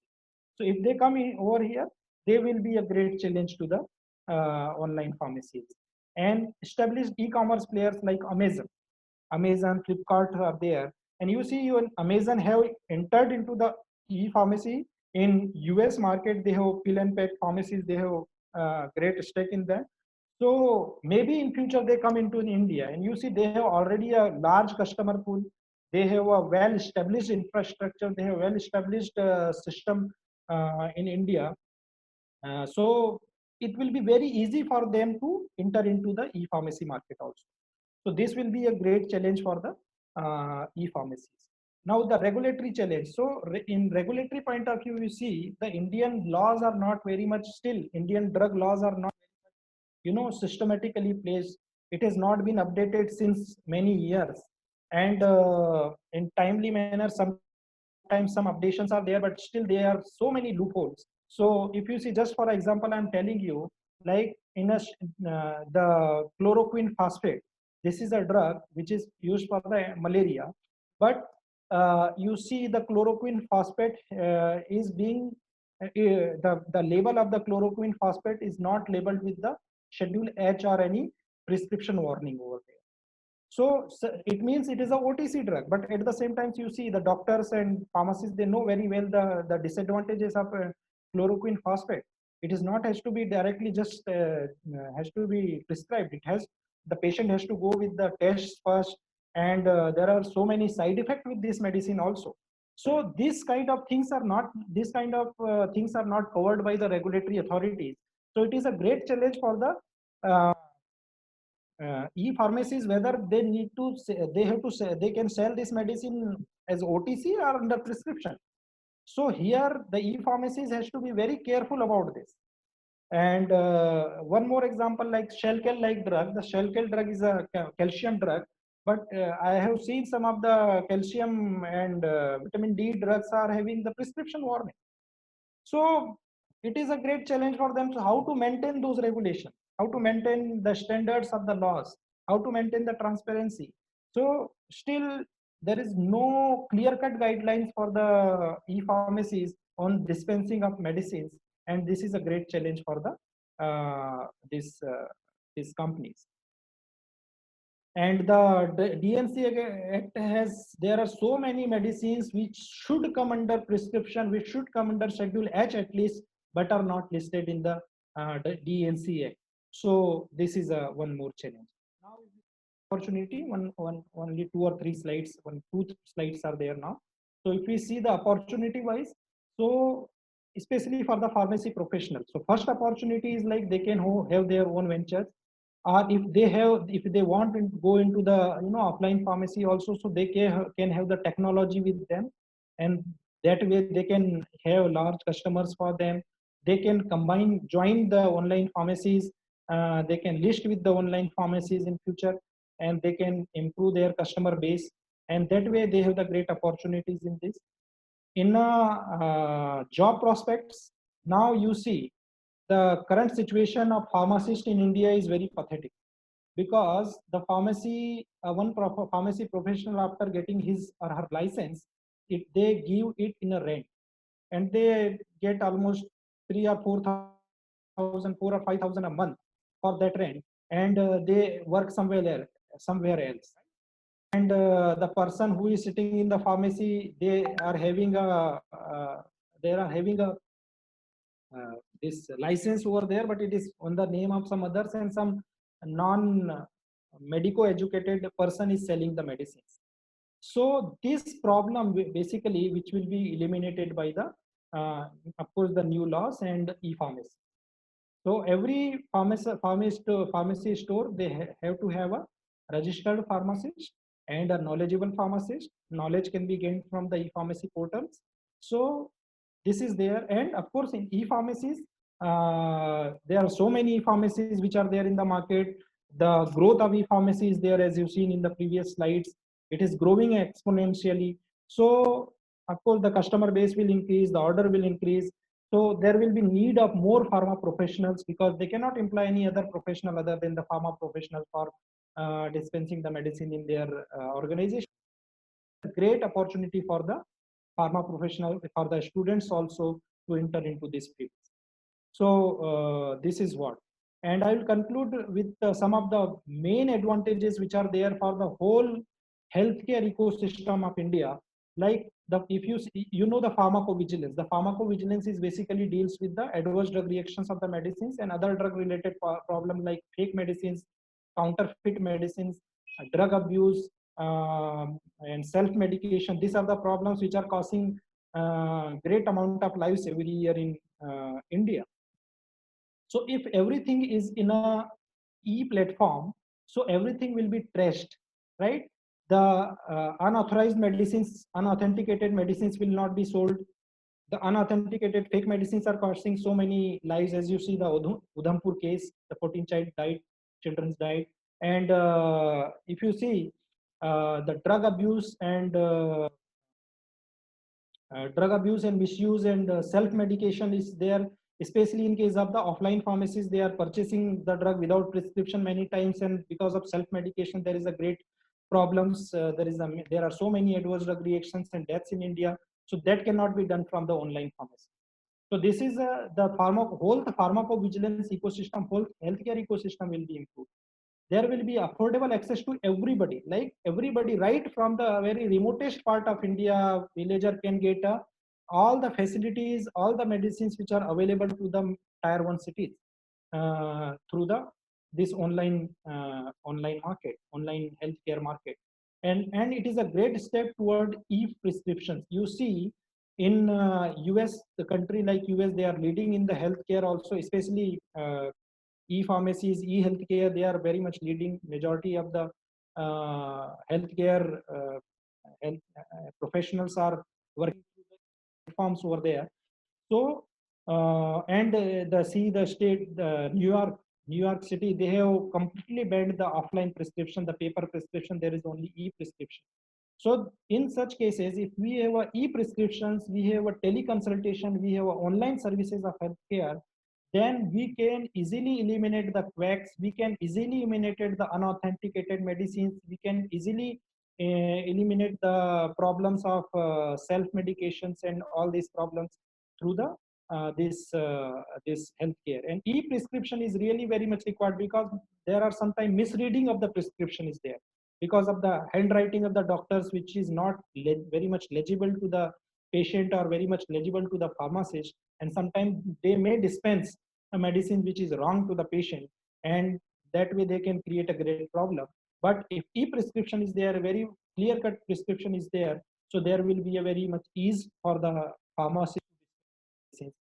So if they come in over here, they will be a great challenge to the online pharmacies. And established e-commerce players like Amazon, Flipkart are there. And you see, even Amazon have entered into the e-pharmacy. In US market, they have pill and pack pharmacies. They have great stake in that. So maybe in future they come into in India, and you see they have already a large customer pool. They have a well-established infrastructure. They have well-established system in India. So it will be very easy for them to enter into the e-pharmacy market also. So this will be a great challenge for the e-pharmacies. Now the regulatory challenge. So in regulatory point of view, you see the Indian laws are not very much still. Indian drug laws are not systematically placed. It has not been updated since many years, and in timely manner. Sometimes some updations are there, but still there are so many loopholes. So if you see, just for example, I'm telling you, like the chloroquine phosphate. This is a drug which is used for the malaria, but you see the chloroquine phosphate is being the label of the chloroquine phosphate is not labeled with the schedule H or any prescription warning over there. So it means it is a OTC drug, but at the same time, you see the doctors and pharmacists, they know very well the disadvantages of chloroquine phosphate. It is not has to be directly just has to be prescribed. The patient has to go with the tests first, and there are so many side effects with this medicine also. So these kind of things are not covered by the regulatory authorities. So it is a great challenge for the e-pharmacies, whether they need to say, they can sell this medicine as OTC or under prescription. So here the e-pharmacies has to be very careful about this. And one more example, like Shelcal like drug. The Shelcal drug is a calcium drug, but I have seen some of the calcium and vitamin D drugs are having the prescription warning. So it is a great challenge for them to how to maintain those regulations, how to maintain the standards of the laws, how to maintain the transparency. So still there is no clear-cut guidelines for the e-pharmacies on dispensing of medicines, and this is a great challenge for the these companies. And the DNC Act there are so many medicines which should come under prescription, which should come under Schedule H at least, but are not listed in the DNC Act. So this is one more challenge. Now, opportunity, only 2 or 3 slides, 2 slides are there now. So if we see the opportunity wise, so especially for the pharmacy professionals. So first opportunity is like they can have their own ventures, or if they want to go into the offline pharmacy also, so they can have the technology with them, and that way they can have large customers for them. They can join the online pharmacies, they can list with the online pharmacies in future, and they can improve their customer base, and that way they have the great opportunities in this. In job prospects, now you see the current situation of pharmacist in India is very pathetic, because the pharmacy, pharmacy professional, after getting his or her license, they give it in a rent, and they get almost 3 or 4,000, 4 or 5,000 a month for that rent, and they work somewhere else. And the person who is sitting in the pharmacy, they are having a this license over there, but it is on the name of some others, and some non medico educated person is selling the medicines. So this problem basically, which will be eliminated by the of course the new laws and e-pharmacy. So every pharmacy store, they have to have a registered pharmacist and a knowledgeable pharmacist. Knowledge can be gained from the e-pharmacy portals. So this is there, and of course in e-pharmacies, there are so many e-pharmacies which are there in the market. The growth of e-pharmacy is there, as you've seen in the previous slides. It is growing exponentially. So of course the customer base will increase, the order will increase. So there will be need of more pharma professionals, because they cannot employ any other professional other than the pharma professional for dispensing the medicine in their organization. Great opportunity for the pharma professional, for the students also, to enter into this field. So this is what, and I will conclude with some of the main advantages which are there for the whole healthcare ecosystem of India. Like if you know the pharmacovigilance. The pharmacovigilance is basically deals with the adverse drug reactions of the medicines and other drug related problem like fake medicines, counterfeit medicines, drug abuse, and self-medication. These are the problems which are causing great amount of lives every year in India. So if everything is in a e-platform, so everything will be traced, right? The unauthorized medicines, unauthenticated medicines will not be sold. the unauthenticated fake medicines are costing so many lives. As you see the Udhampur case, the 14 children died. And if you see the drug abuse and misuse and self-medication is there, especially in case of the offline pharmacies. They are purchasing the drug without prescription many times, and because of self-medication, there is a great problems. There are so many adverse drug reactions and deaths in India. So that cannot be done from the online pharmacy. So this is the pharmacovigilance ecosystem, whole healthcare ecosystem will be improved. There will be affordable access to everybody, like everybody, right from the very remotest part of India, villager can get all the facilities, all the medicines which are available to the tier 1 cities through this online market, online healthcare market. And it is a great step toward e-prescriptions. You see, in US, the country like US, they are leading in the healthcare also, especially e-pharmacies, e-healthcare. They are very much leading. Majority of the healthcare professionals are working through the platforms over there. So the state, the New York City, they have completely banned the offline prescription, the paper prescription. There is only e-prescription. So in such cases, if we have a e-prescriptions, we have a teleconsultation, we have a online services of healthcare, then we can easily eliminate the quacks, we can easily eliminate the unauthenticated medicines, we can easily eliminate the problems of self-medications and all these problems through the this healthcare. And e-prescription is really very much required, because there are sometimes misreading of the prescription is there because of the handwriting of the doctors, which is not very much legible to the patient or very much legible to the pharmacist. And sometimes they may dispense a medicine which is wrong to the patient, and that way they can create a great problem. But if e-prescription is there, a very clear-cut prescription is there, so there will be a very much ease for the pharmacist,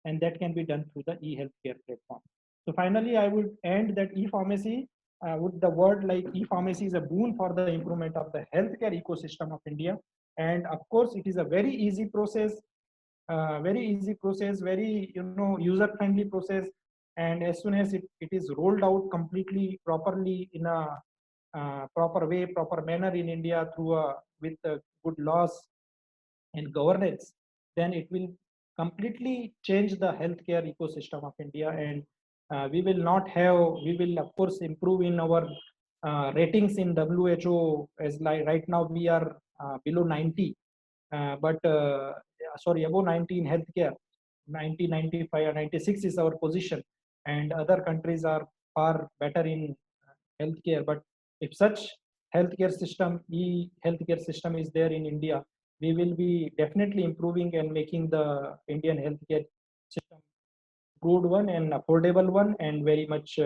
and that can be done through the e-healthcare platform. So finally, I would end that e-pharmacy with the word like e-pharmacy is a boon for the improvement of the healthcare ecosystem of India. And of course, it is a very easy process, very user-friendly process. And as soon as it is rolled out completely properly in a proper way, proper manner in India with good laws and governance, then it will completely change the healthcare ecosystem of India. And we will of course improve in our ratings in WHO, as like right now we are below 90, above 90 in healthcare. 90, 95 or 96 is our position, and other countries are far better in healthcare. But if such healthcare system, e-healthcare system is there in India, we will be definitely improving and making the Indian healthcare system good one and affordable one, and very much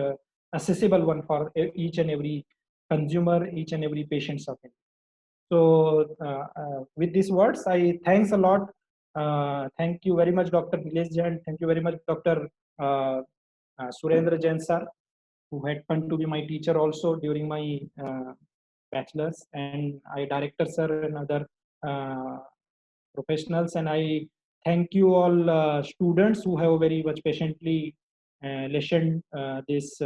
accessible one for each and every consumer, each and every patient of it. So with these words, I thanks a lot. Thank you very much, Dr. Nilesh Jain. Thank you very much, Dr. Surendra Jain sir, who had fun to be my teacher also during my bachelor's, and director sir and other professionals. And I thank you all students who have very much patiently listened this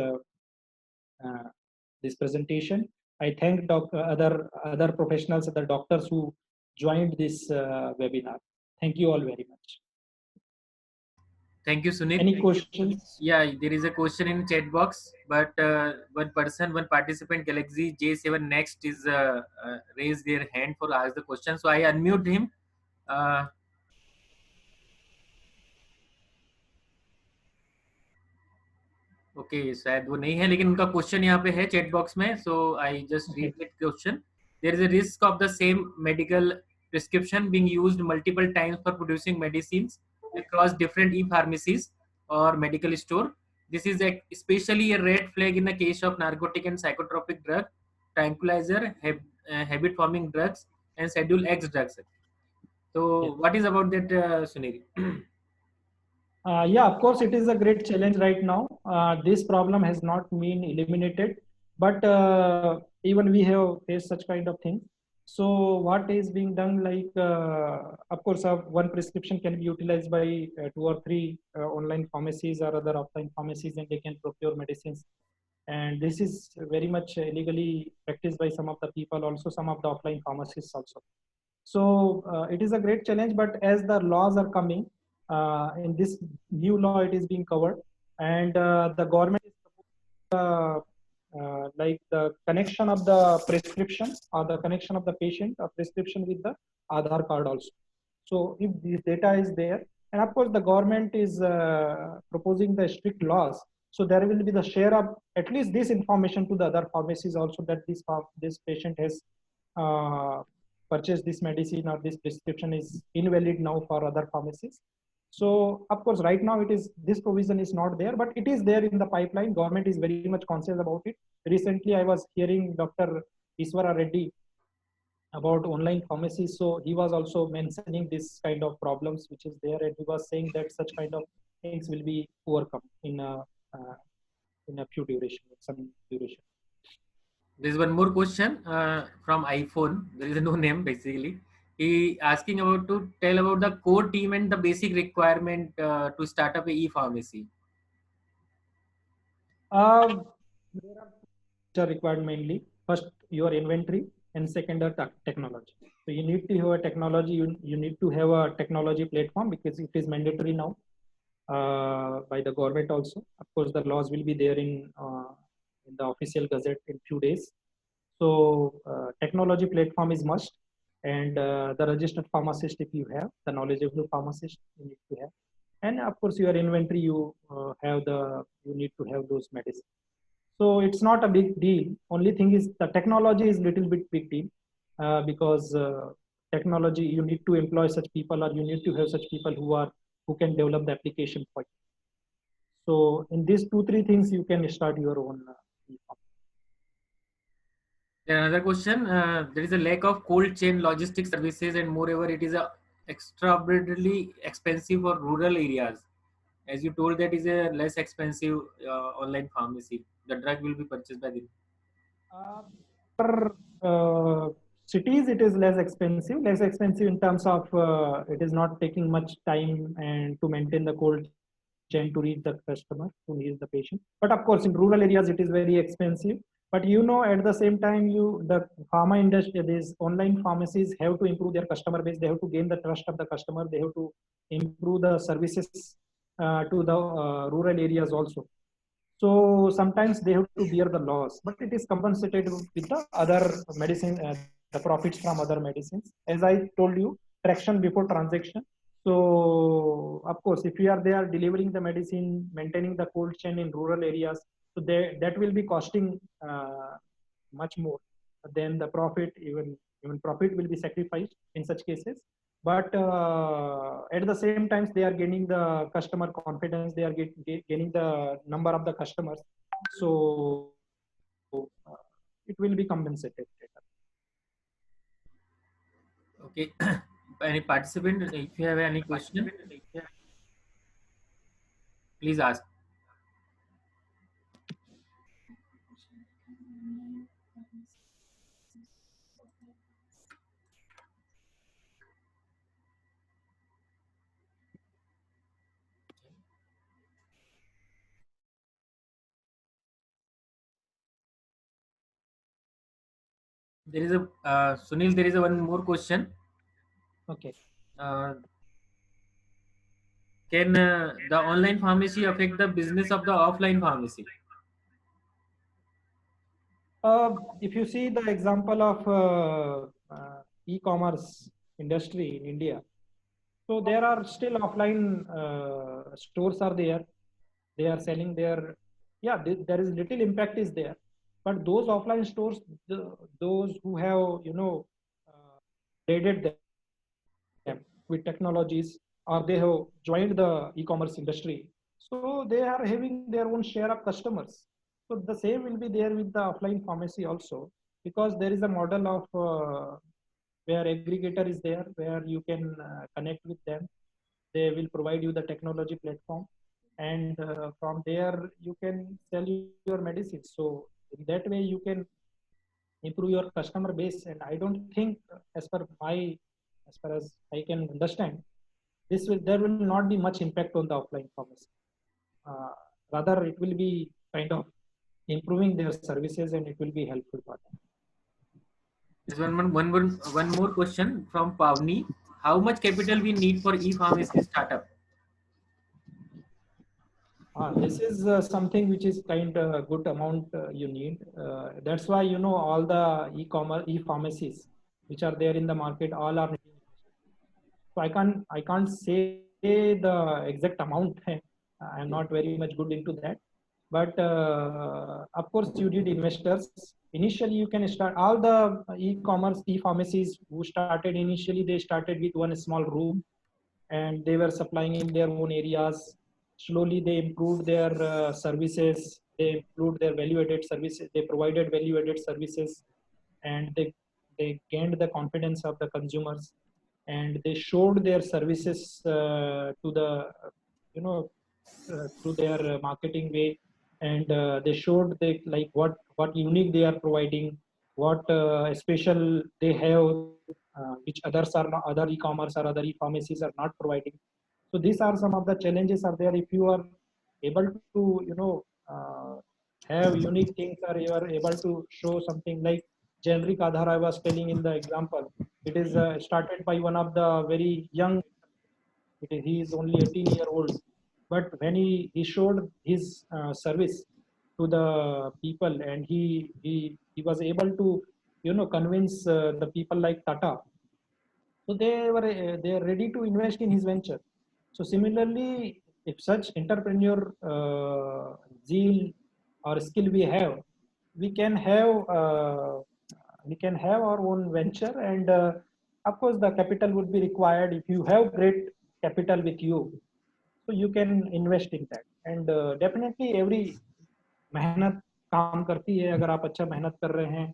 presentation. I thank other professionals, other doctors who joined this webinar. Thank you all very much. Thank you, Sunit. Any questions? Yeah, there is a question in chat box, but one participant, Galaxy J7 Next, is raised their hand for ask the question. So I unmute him. Okay शायद वो नहीं है, लेकिन उनका question यहाँ पे है chat box में. So I just read that question. There is a risk of the same medical prescription being used multiple times for producing medicines across different e-pharmacies or medical store. This is especially a red flag in the case of narcotic and psychotropic drug, tranquilizer, habit-forming drugs, and Schedule X drugs. So, what is about that, Sunil? Yeah, of course, it is a great challenge right now. This problem has not been eliminated, but even we have faced such kind of things. So what is being done, like, of course, one prescription can be utilized by two or three online pharmacies or other offline pharmacies, and they can procure medicines. And this is very much illegally practiced by some of the people, also some of the offline pharmacists also. So it is a great challenge, but as the laws are coming, in this new law, it is being covered, and the government is like the connection of the prescription or the connection of the patient or prescription with the Aadhaar card also. So if this data is there, and of course the government is proposing the strict laws, so there will be the share of at least this information to the other pharmacies also, that this patient has uh, purchased this medicine or this prescription is invalid now for other pharmacies. So of course, right now it is, this provision is not there, but it is there in the pipeline. Government is very much conscious about it. Recently, I was hearing Dr. Iswara Reddy about online pharmacy. So he was also mentioning this kind of problems which is there, and he was saying that such kind of things will be overcome in a few duration, some duration. There's one more question from iPhone. There is no name basically. He asking about to tell about the core team and the basic requirement to start up a e-pharmacy. There are two required mainly. First, your inventory, and second, technology. So you need to have a technology. You need to have a technology platform, because it is mandatory now by the government also. Of course, the laws will be there in the official gazette in few days. So technology platform is must, and the registered pharmacist, if you have the knowledgeable pharmacist, you need to have, and of course your inventory, you you need to have those medicines. So it's not a big deal. Only thing is the technology is little bit big deal, because technology, you need to employ such people, or you need to have such people who can develop the application for you. So in these 2-3 things, you can start your own. Another question, there is a lack of cold chain logistics services, and moreover it is extraordinarily expensive for rural areas. As you told, that is a less expensive online pharmacy. The drug will be purchased by them. For cities, it is less expensive in terms of it is not taking much time and to maintain the cold chain to reach the customer, to reach the patient. But of course, in rural areas, it is very expensive. But at the same time, the pharma industry, these online pharmacies have to improve their customer base. They have to gain the trust of the customer. They have to improve the services to the rural areas also. So sometimes they have to bear the loss, but it is compensated with the other medicine, the profits from other medicines. As I told you, traction before transaction. So of course, if we are there delivering the medicine, maintaining the cold chain in rural areas, so that will be costing much more than the profit. Even profit will be sacrificed in such cases. But at the same time, they are gaining the customer confidence. They are gaining the number of the customers. So it will be compensated later. Okay. Any participant, if you have any question, please ask. There is a Sunil. There is a one more question. Okay. Can the online pharmacy affect the business of the offline pharmacy? If you see the example of e-commerce industry in India, so there are still offline stores are there. They are selling their, yeah, there is little impact is there. But those offline stores, those who have, traded them with technologies, or they have joined the e-commerce industry, so they are having their own share of customers. So the same will be there with the offline pharmacy also, because there is a model of where aggregator is there, where you can connect with them. They will provide you the technology platform, and from there you can sell your medicines. So in that way you can improve your customer base. And I don't think, as far as I can understand, there will not be much impact on the offline pharmacy. Rather, it will be kind of improving their services, and it will be helpful for them. There's one more question from Pavni. How much capital we need for e-pharmacy startup? This is something which is kind of good amount you need. That's why, all the e-commerce, e-pharmacies which are there in the market, all are. So I can't say the exact amount. I'm not very much good into that. But of course, you need investors. Initially, you can start all the e-commerce, e-pharmacies who started initially. They started with one small room, and they were supplying in their own areas. Slowly, they improved their services. They improved their value-added services. They provided value-added services, and they gained the confidence of the consumers, and they showed their services to the, through their marketing way, and they showed like what unique they are providing, what special they have, which others are not, other e-commerce or other e-pharmacies are not providing. So these are some of the challenges are there. If you are able to have unique things, or you are able to show something like generic Aadhaar I was telling in the example, it is started by one of the very young. He is only 18-year-old, but when he showed his service to the people, and he was able to convince the people like Tata. So they are ready to invest in his venture. So similarly, if such entrepreneur zeal or skill we have, we can have our own venture. And of course, the capital would be required. If you have great capital with you, so you can invest in that. And definitely every मेहनत काम करती है. अगर आप अच्छा मेहनत कर रहे हैं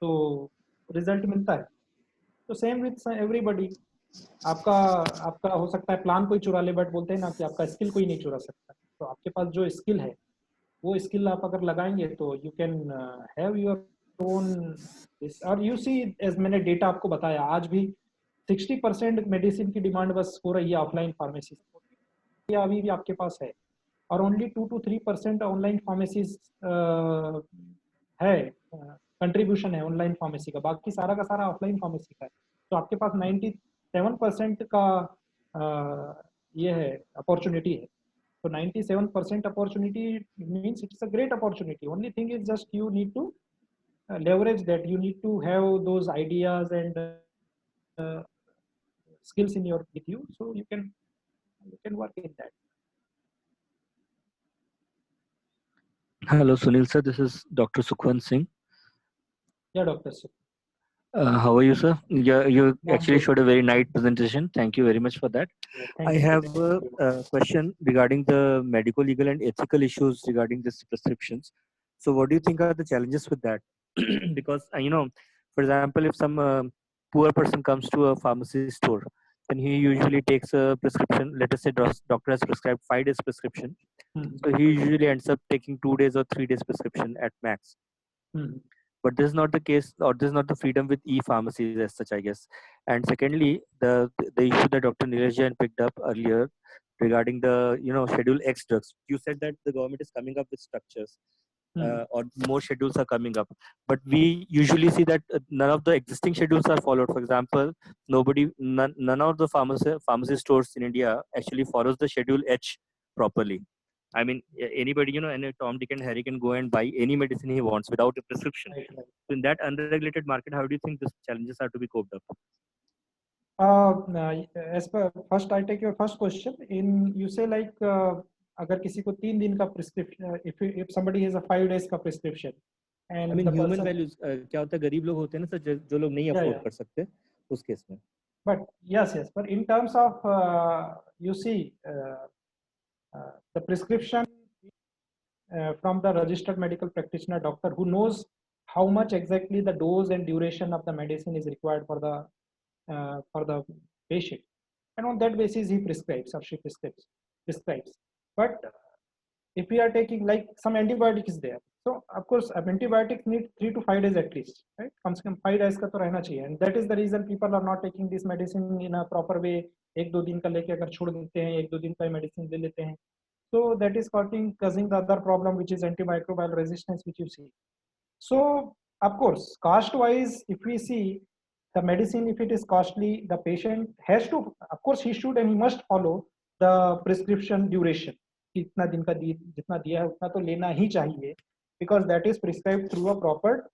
तो रिजल्ट मिलता है. तो सेम विथ एवरीबॉडी. आपका आपका हो सकता है प्लान कोई चुरा ले, बट बोलते हैं ना कि आपका स्किल कोई नहीं चुरा सकता. तो आपके पास जो स्किल है, वो स्किल आप अगर लगाएंगे तो you can have your own this. और यू सी, एज मैंने डेटा आपको बताया, आज भी 60% मेडिसिन की डिमांड बस हो रही है ऑफलाइन फार्मेसी. या अभी भी आपके पास है, और ओनली 2 to 3% ऑनलाइन फार्मेसीज है, कंट्रीब्यूशन है ऑनलाइन फार्मेसी का. बाकी सारा का सारा ऑफलाइन फार्मेसी का है. तो आपके पास 97% का ये है, अपॉर्चुनिटी है. So 97% opportunity means it's a great opportunity. Only thing is just you need to leverage that. You need to have those ideas and skills in with you, so you can work in that. Hello, Sunil sir. This is Dr. Sukhwant Singh. Yeah, Dr. Sir. How are you, sir? You actually good. showed a very nice presentation. Thank you very much for that. Thank I you. have a question regarding the medical, legal, and ethical issues regarding these prescriptions. So, what do you think are the challenges with that? Because for example, if some poor person comes to a pharmacy store, then he usually takes a prescription. Let us say doctor has prescribed 5 days prescription, so he usually ends up taking 2 days or 3 days prescription at max. But this is not the case, or this is not the freedom with e-pharmacies as such, I guess. And secondly, the issue that Dr. Neeraj Jain picked up earlier regarding the Schedule X drugs. You said that the government is coming up with structures, or more schedules are coming up, but we usually see that none of the existing schedules are followed. For example, none of the pharmacy stores in India actually follows the Schedule H properly. I mean, anybody, any Tom, Dick, and Harry can go and buy any medicine he wants without a prescription. Right. So in that unregulated market, how do you think these challenges are to be coped up? As per first, I take your first question. You say like अगर किसी को 3 दिन का prescription, if somebody has a 5 days का prescription, and I mean, the human person, values. क्या होता है, गरीब लोग होते हैं ना सर, जो लोग नहीं afford कर सकते, उस केस में. But yes, but in terms of you see the prescription from the registered medical practitioner doctor, who knows how much exactly the dose and duration of the medicine is required for the patient, and on that basis he prescribes or she prescribes. But if we are taking like some antibiotic is there, So of course antibiotics need 3 to 5 days at least, right? कम से कम 5 days का तो रहना चाहिए, and that is the reason people are not taking this medicine in a proper way. एक दो दिन का लेके अगर छोड़ देते हैं, एक दो दिन का मेडिसिन ले लेते हैं, so that is causing the other problem, which is antimicrobial resistance, which you see. So of course cost wise, if we see the medicine, if it is costly, the patient has to, of course he should and he must follow the prescription duration. इतना दिन का जितना दिया है उतना तो लेना ही चाहिए, because that is prescribed through a proper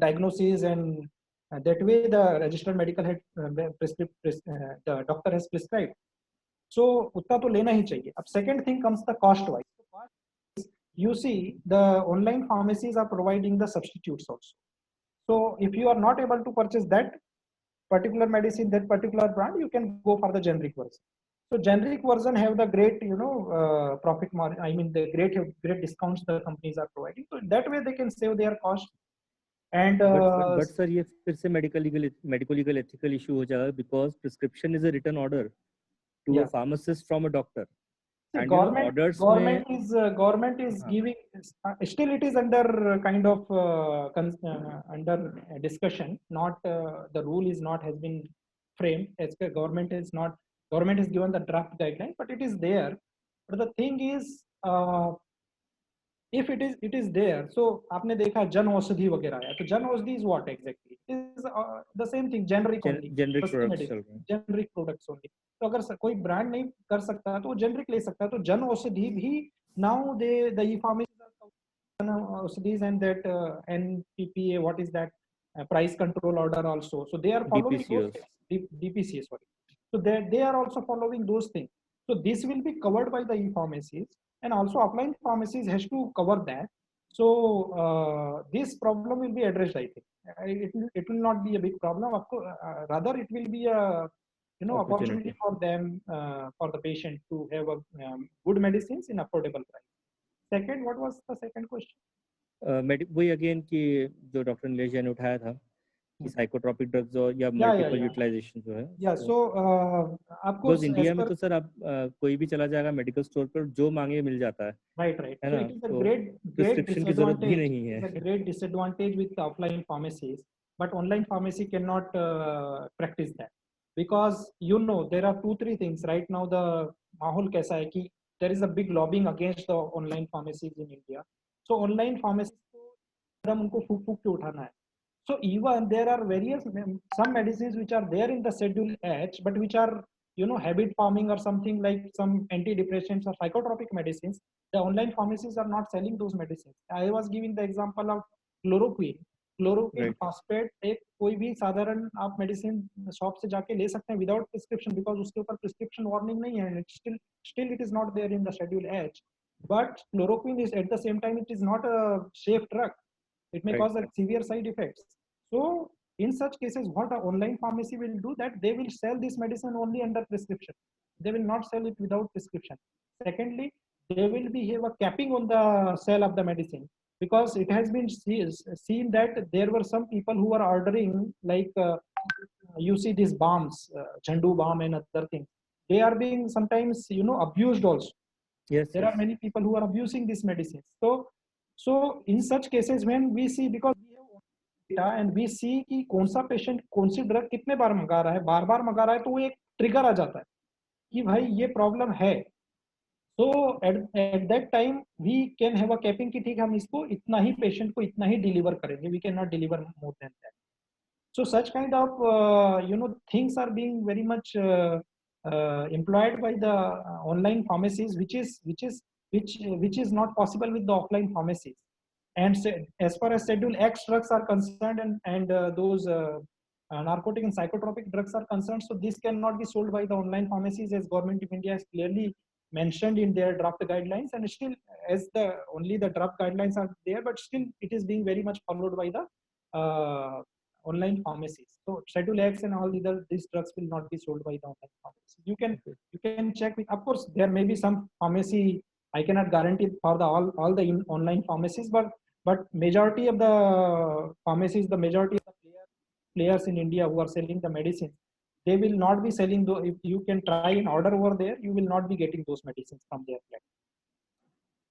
diagnosis, and that way the registered medical head the doctor has prescribed. So उतना तो लेना ही चाहिए. अब second thing comes the cost wise. You see the online pharmacies are providing the substitutes also. So if you are not able to purchase that particular medicine, that particular brand, you can go for the generic version. So generic version have the great, profit margin. I mean, the great discounts the companies are providing. So that way they can save their cost. And but sir, ये फिर से medical legal ethical issue हो जाएगा, because prescription is a written order to a pharmacist from a doctor. And government is giving, still it is under kind of under discussion. Not the rule is not has been framed. As government has given the draft guideline, but it is there. But the thing is, if it is there, so आपने देखा जन औषधि वगैरह है, तो Jan Aushadhi is what exactly? It is the same thing, generic only. Generic products only. तो अगर कोई brand नहीं कर सकता तो वो जेनरिक ले सकता है. तो जन औषधि भी now the e-pharmacies are औषधि and that NPPA, what is that, price control order also. So they are following those things. DPCA, sorry. So they are also following those things. So this will be covered by the e-pharmacies, and also offline pharmacies has to cover that. So this problem will be addressed, I think. It will not be a big problem. Of course, rather it will be a opportunity for them, for the patient to have a good medicines in affordable price. Second, what was the second question? वही again कि जो doctor Nilesh Jain ने उठाया था कि psychotropic drugs और या multiple utilisation जो है. सो आपको इंडिया में तो सर आप कोई भी चला जाएगा मेडिकल स्टोर पर, जो मांगे मिल जाता है. Right. So it is a great prescription की जरूरत भी नहीं है. It's a great disadvantage with offline pharmacies, but online pharmacy can not practice that, because there are 2-3 things right now. The माहौल कैसा है कि there is a big lobbying against the online pharmacies in India. So online pharmacies को उनको फूक के उठाना है. So even there are some medicines which are there in the Schedule H, but which are habit forming or something, like some antidepressants or psychotropic medicines. The online pharmacies are not selling those medicines. I was giving the example of chloroquine. Chloroquine phosphate एक कोई भी साधारण आप medicine shop से जाके ले सकते हैं विदाउट प्रिस्क्रिप्शन, बिकॉज उसके ऊपर प्रिस्क्रिप्शन वार्निंग नहीं है. Still it is not there in the schedule H. But chloroquine is at the same time it is not a safe drug. It may cause severe side effects. So in such cases, what an online pharmacy will do, that they will sell this medicine only under prescription. They will not sell it without prescription. Secondly, they will have a capping on the sale of the medicine, because it has been seen that there were some people who are ordering, like you see these balms, Chandu balm and other things. They are being sometimes abused also. There are many people who are abusing these medicines. So in such cases, when we see, because we have data and we see कि कौन सा patient कौन सी drug कितने बार मंगा रहा है, बार मंगा रहा है, तो वो एक ट्रिगर आ जाता है कि भाई ये प्रॉब्लम है. So at that time we can have a capping कि ठीक है, हम इसको इतना ही पेशेंट को इतना ही डिलीवर करेंगे. We cannot deliver more than that. So such kind of things are being very much employed by the online pharmacies, which is not possible with the offline pharmacies. And as far as Schedule X drugs are concerned, and those narcotic and psychotropic drugs are concerned, so this cannot be sold by the online pharmacies, as Government of India has clearly mentioned in their draft guidelines. And still, as only the draft guidelines are there, but still it is being very much followed by the online pharmacies. So Schedule X and all these drugs will not be sold by the online pharmacies. You can check with, of course, there may be some pharmacy. I cannot guarantee for all the online pharmacies, but majority of the pharmacies, the majority of the players in India who are selling the medicines, they will not be selling those. If you can try and order over there, you will not be getting those medicines from their platform.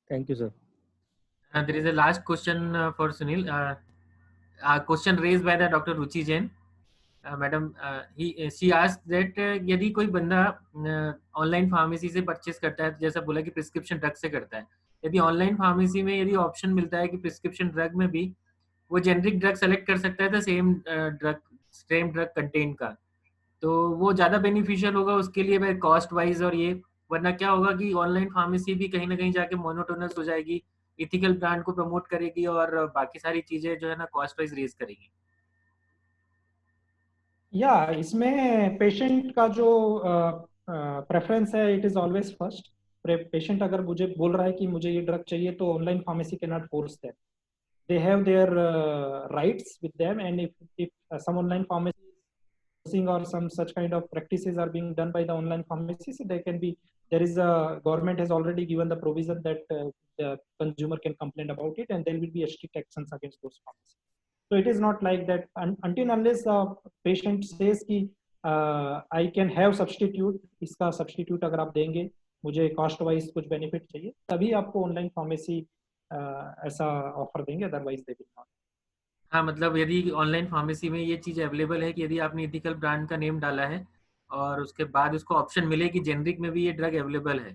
Thank you, sir. There is a last question for Sunil. Question raised by the Dr. Ruchi Jain. Madam, she asked that यदि कोई बंदा online pharmacy से purchase करता है, जैसा बोला कि prescription drug से करता है, यदि ऑनलाइन फार्मेसी में यदि ऑप्शन मिलता है कि प्रिस्क्रिप्शन ड्रग में भी वो जेनरिक ड्रग सेलेक्ट कर सकता है तो सेम ड्रग कंटेंट का, तो वो ज़्यादा बेनिफिशियल होगा उसके लिए कॉस्ट वाइज और ये, वरना क्या होगा कि ऑनलाइन फार्मेसी भी कहीं ना कहीं जाके मोनोटोनस हो जाएगी, इथिकल ब्रांड को प्रमोट करेगी और बाकी सारी चीज़ें जो है ना कॉस्ट वाइज रेज करेगी। या इसमें पेशेंट का जो प्रेफरेंस है it is always first. Patient अगर मुझे बोल रहा है कि मुझे ये ड्रग चाहिए तो online pharmacy can not force that, they have their rights with them, and if some online pharmacy or some such kind of practices are being done by the online pharmacies, they can be, there is a government has already given the provision that the consumer can complain about it and there will be a strict actions against those pharmacies. So it is not like that until unless the patient says कि I can have substitute, इसका substitute अगर आप देंगे मुझे cost wise कुछ benefit चाहिए तभी आपको online pharmacy ऐसा ऑफर देंगे, अदरवाइज दे विल नॉट। हाँ, मतलब यदि ऑनलाइन फार्मेसी में ये चीज़ अवेलेबल है कि यदि आपने इथिकल ब्रांड का नेम डाला है और उसके बाद उसको ऑप्शन मिले कि जेनरिक में भी ये ड्रग अवेलेबल है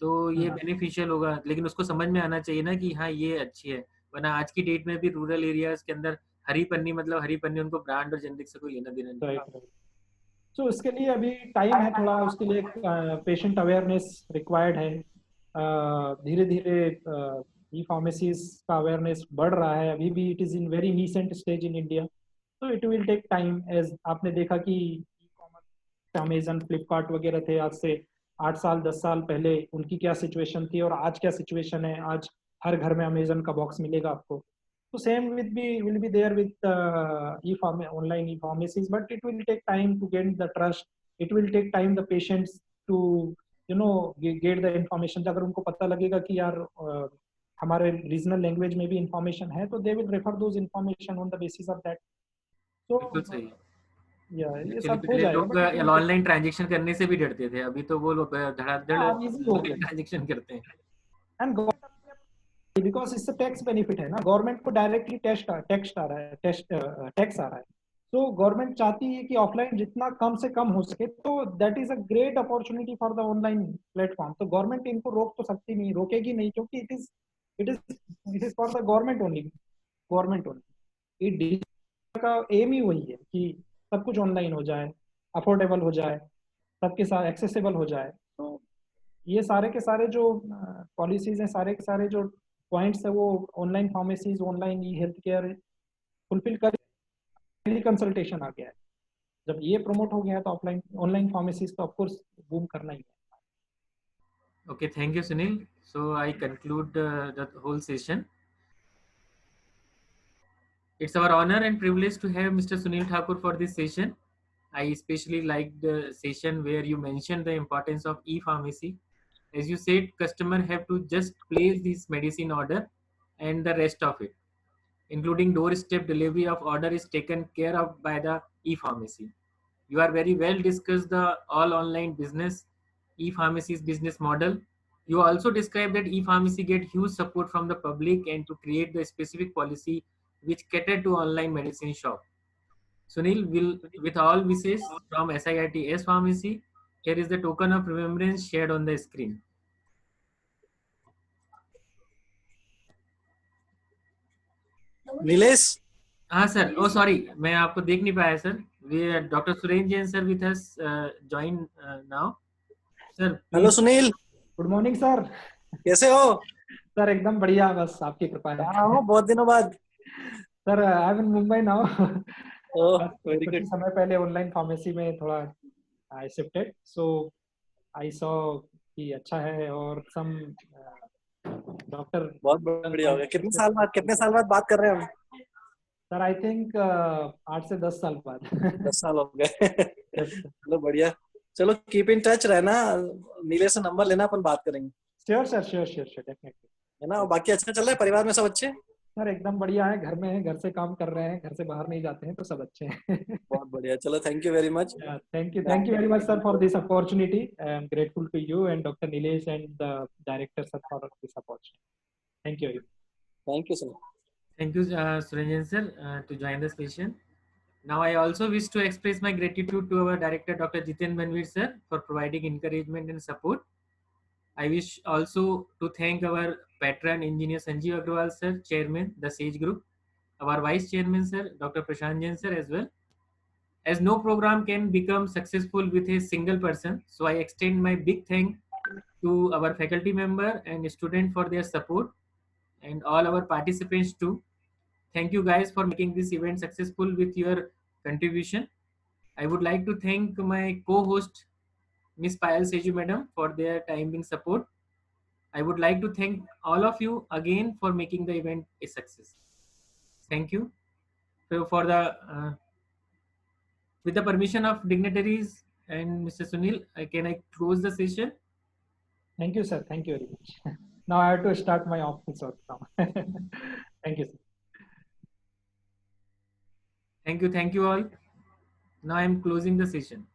तो ये बेनिफिशियल होगा, लेकिन उसको समझ में आना चाहिए ना कि हाँ ये अच्छी है, वरना आज की डेट में भी रूरल एरियाज के अंदर हरी पन्नी मतलब हरी पन्नी, उनको ब्रांड और जेनरिक से कोई लेना देना नहीं। तो उसके लिए अभी टाइम है थोड़ा, उसके लिए पेशेंट अवेयरनेस रिक्वायर्ड है। धीरे धीरे ई फार्मेसीज का अवेयरनेस बढ़ रहा है, अभी भी it is in very nascent stage in India, तो it will take time. As आपने देखा कि ई कॉमर्स अमेजन फ्लिपकार्ट वगैरह थे आज से 8 साल 10 साल पहले, उनकी क्या सिचुएशन थी और आज क्या सिचुएशन है। आज हर घर में अमेजन का बॉक्स मिलेगा आपको, तो same will be there with online e-pharmacies, but it will take time to gain the trust. It will take time the patients to get the information. अगर उनको पता लगेगा कि यार हमारे रीजनल लैंग्वेज में भी इंफॉर्मेशन है तो they will refer those information on the basis of that. So ये सब हो जाएगा। लोग ऑनलाइन ट्रांजैक्शन करने से भी डरते थे, अभी तो वो लोग धड़ाधड़ ट्रांजैक्शन करते हैं। एंड बिकॉज इससे टैक्स बेनिफिट है ना, गवर्नमेंट को डायरेक्टली टैक्स आ रहा है, तो गवर्नमेंट चाहती है कि ऑफलाइन जितना कम से कम हो सके, तो that is a great opportunity for the online platform. तो गवर्नमेंट इनको रोक तो सकती नहीं, रोकेगी नहीं, क्योंकि it is for the government only. Digital का एम ही वही है कि सब कुछ ऑनलाइन हो जाए, अफोर्डेबल हो जाए, सबके साथ एक्सेसिबल हो जाए। तो ये सारे के सारे जो पॉलिसीज हैं, सारे के सारे जो पॉइंट्स है, वो ऑनलाइन फार्मेसीज, ऑनलाइन ई हेल्थ केयर फुलफिल कर, टेली कंसल्टेशन आ गया है। जब ये प्रमोट हो गया है तो ऑनलाइन फार्मेसीज तो ऑफ कोर्स बूम करना ही है। Okay, thank you Sunil. So I conclude the whole session. It's our honor and privilege to have Mr. Sunil Thakur for this session. I especially liked the session where you mentioned the importance of e-pharmacy. As you said, customer have to just place this medicine order and the rest of it, including doorstep delivery of order, is taken care of by the e-pharmacy. You are very well discussed the all online business, e-pharmacy's business model. You also described that e-pharmacy get huge support from the public and to create the specific policy which cater to online medicine shop. Sunil will, with all wishes from SIIT Pharmacy, here is the token of remembrance shared on the screen. Nilesh, हाँ sir, ओ sorry मैं आपको देख नहीं पाया sir. We doctor Surendra Jain sir with us join now sir. Hello Sunil, good morning sir, कैसे हो? Sir एकदम बढ़िया, बस आपकी कृपा है। हाँ हो, बहुत दिनों बाद। Sir I am in Mumbai now. Very कुछ गुड। समय पहले ऑनलाइन फार्मेसी में थोड़ा I shifted, so I saw कि अच्छा है और सम डॉक्टर। बहुत बढ़िया हो गया। कितने साल बाद बात कर रहे हैं हम? सर आई थिंक 8 से 10 साल बाद। 10 साल हो गए। चलो बढ़िया, चलो कीप इन टच रहना, नीलेश से नंबर लेना, अपन बात करेंगे। श्योर सर, श्योर डेफिनेटली, है ना। बाकी अच्छा चल रहा है, परिवार में सब अच्छे? सर एकदम बढ़िया है, घर में है, घर से काम कर रहे हैं, घर से बाहर नहीं जाते हैं, तो सब अच्छे हैं। बहुत बढ़िया, चलो thank you very much. Thank you very much sir for this opportunity. I am grateful to you and doctor Nilesh and the director sir for this opportunity. Thank you. Thank you, sir. Thank you, Suranjan sir, to join the session. Now, I also wish to express my gratitude to our director, Dr. Jiten Manvir sir, for providing encouragement and support. I wish also to thank our patron engineer Sanjeev Agrawal sir, chairman, the Sage Group, our vice chairman sir, Dr. Prashant Jain sir as well. As no program can become successful with a single person, so I extend my big thank to our faculty member and student for their support and all our participants too. Thank you guys for making this event successful with your contribution. I would like to thank my co-host Miss Payal Seju madam for their timing support. I would like to thank all of you again for making the event a success. Thank you. So for the with the permission of dignitaries and Mr. Sunil, can I close the session? Thank you, sir. Thank you very much. Now I have to start my office work now. Thank you, sir. Thank you all. Now I am closing the session.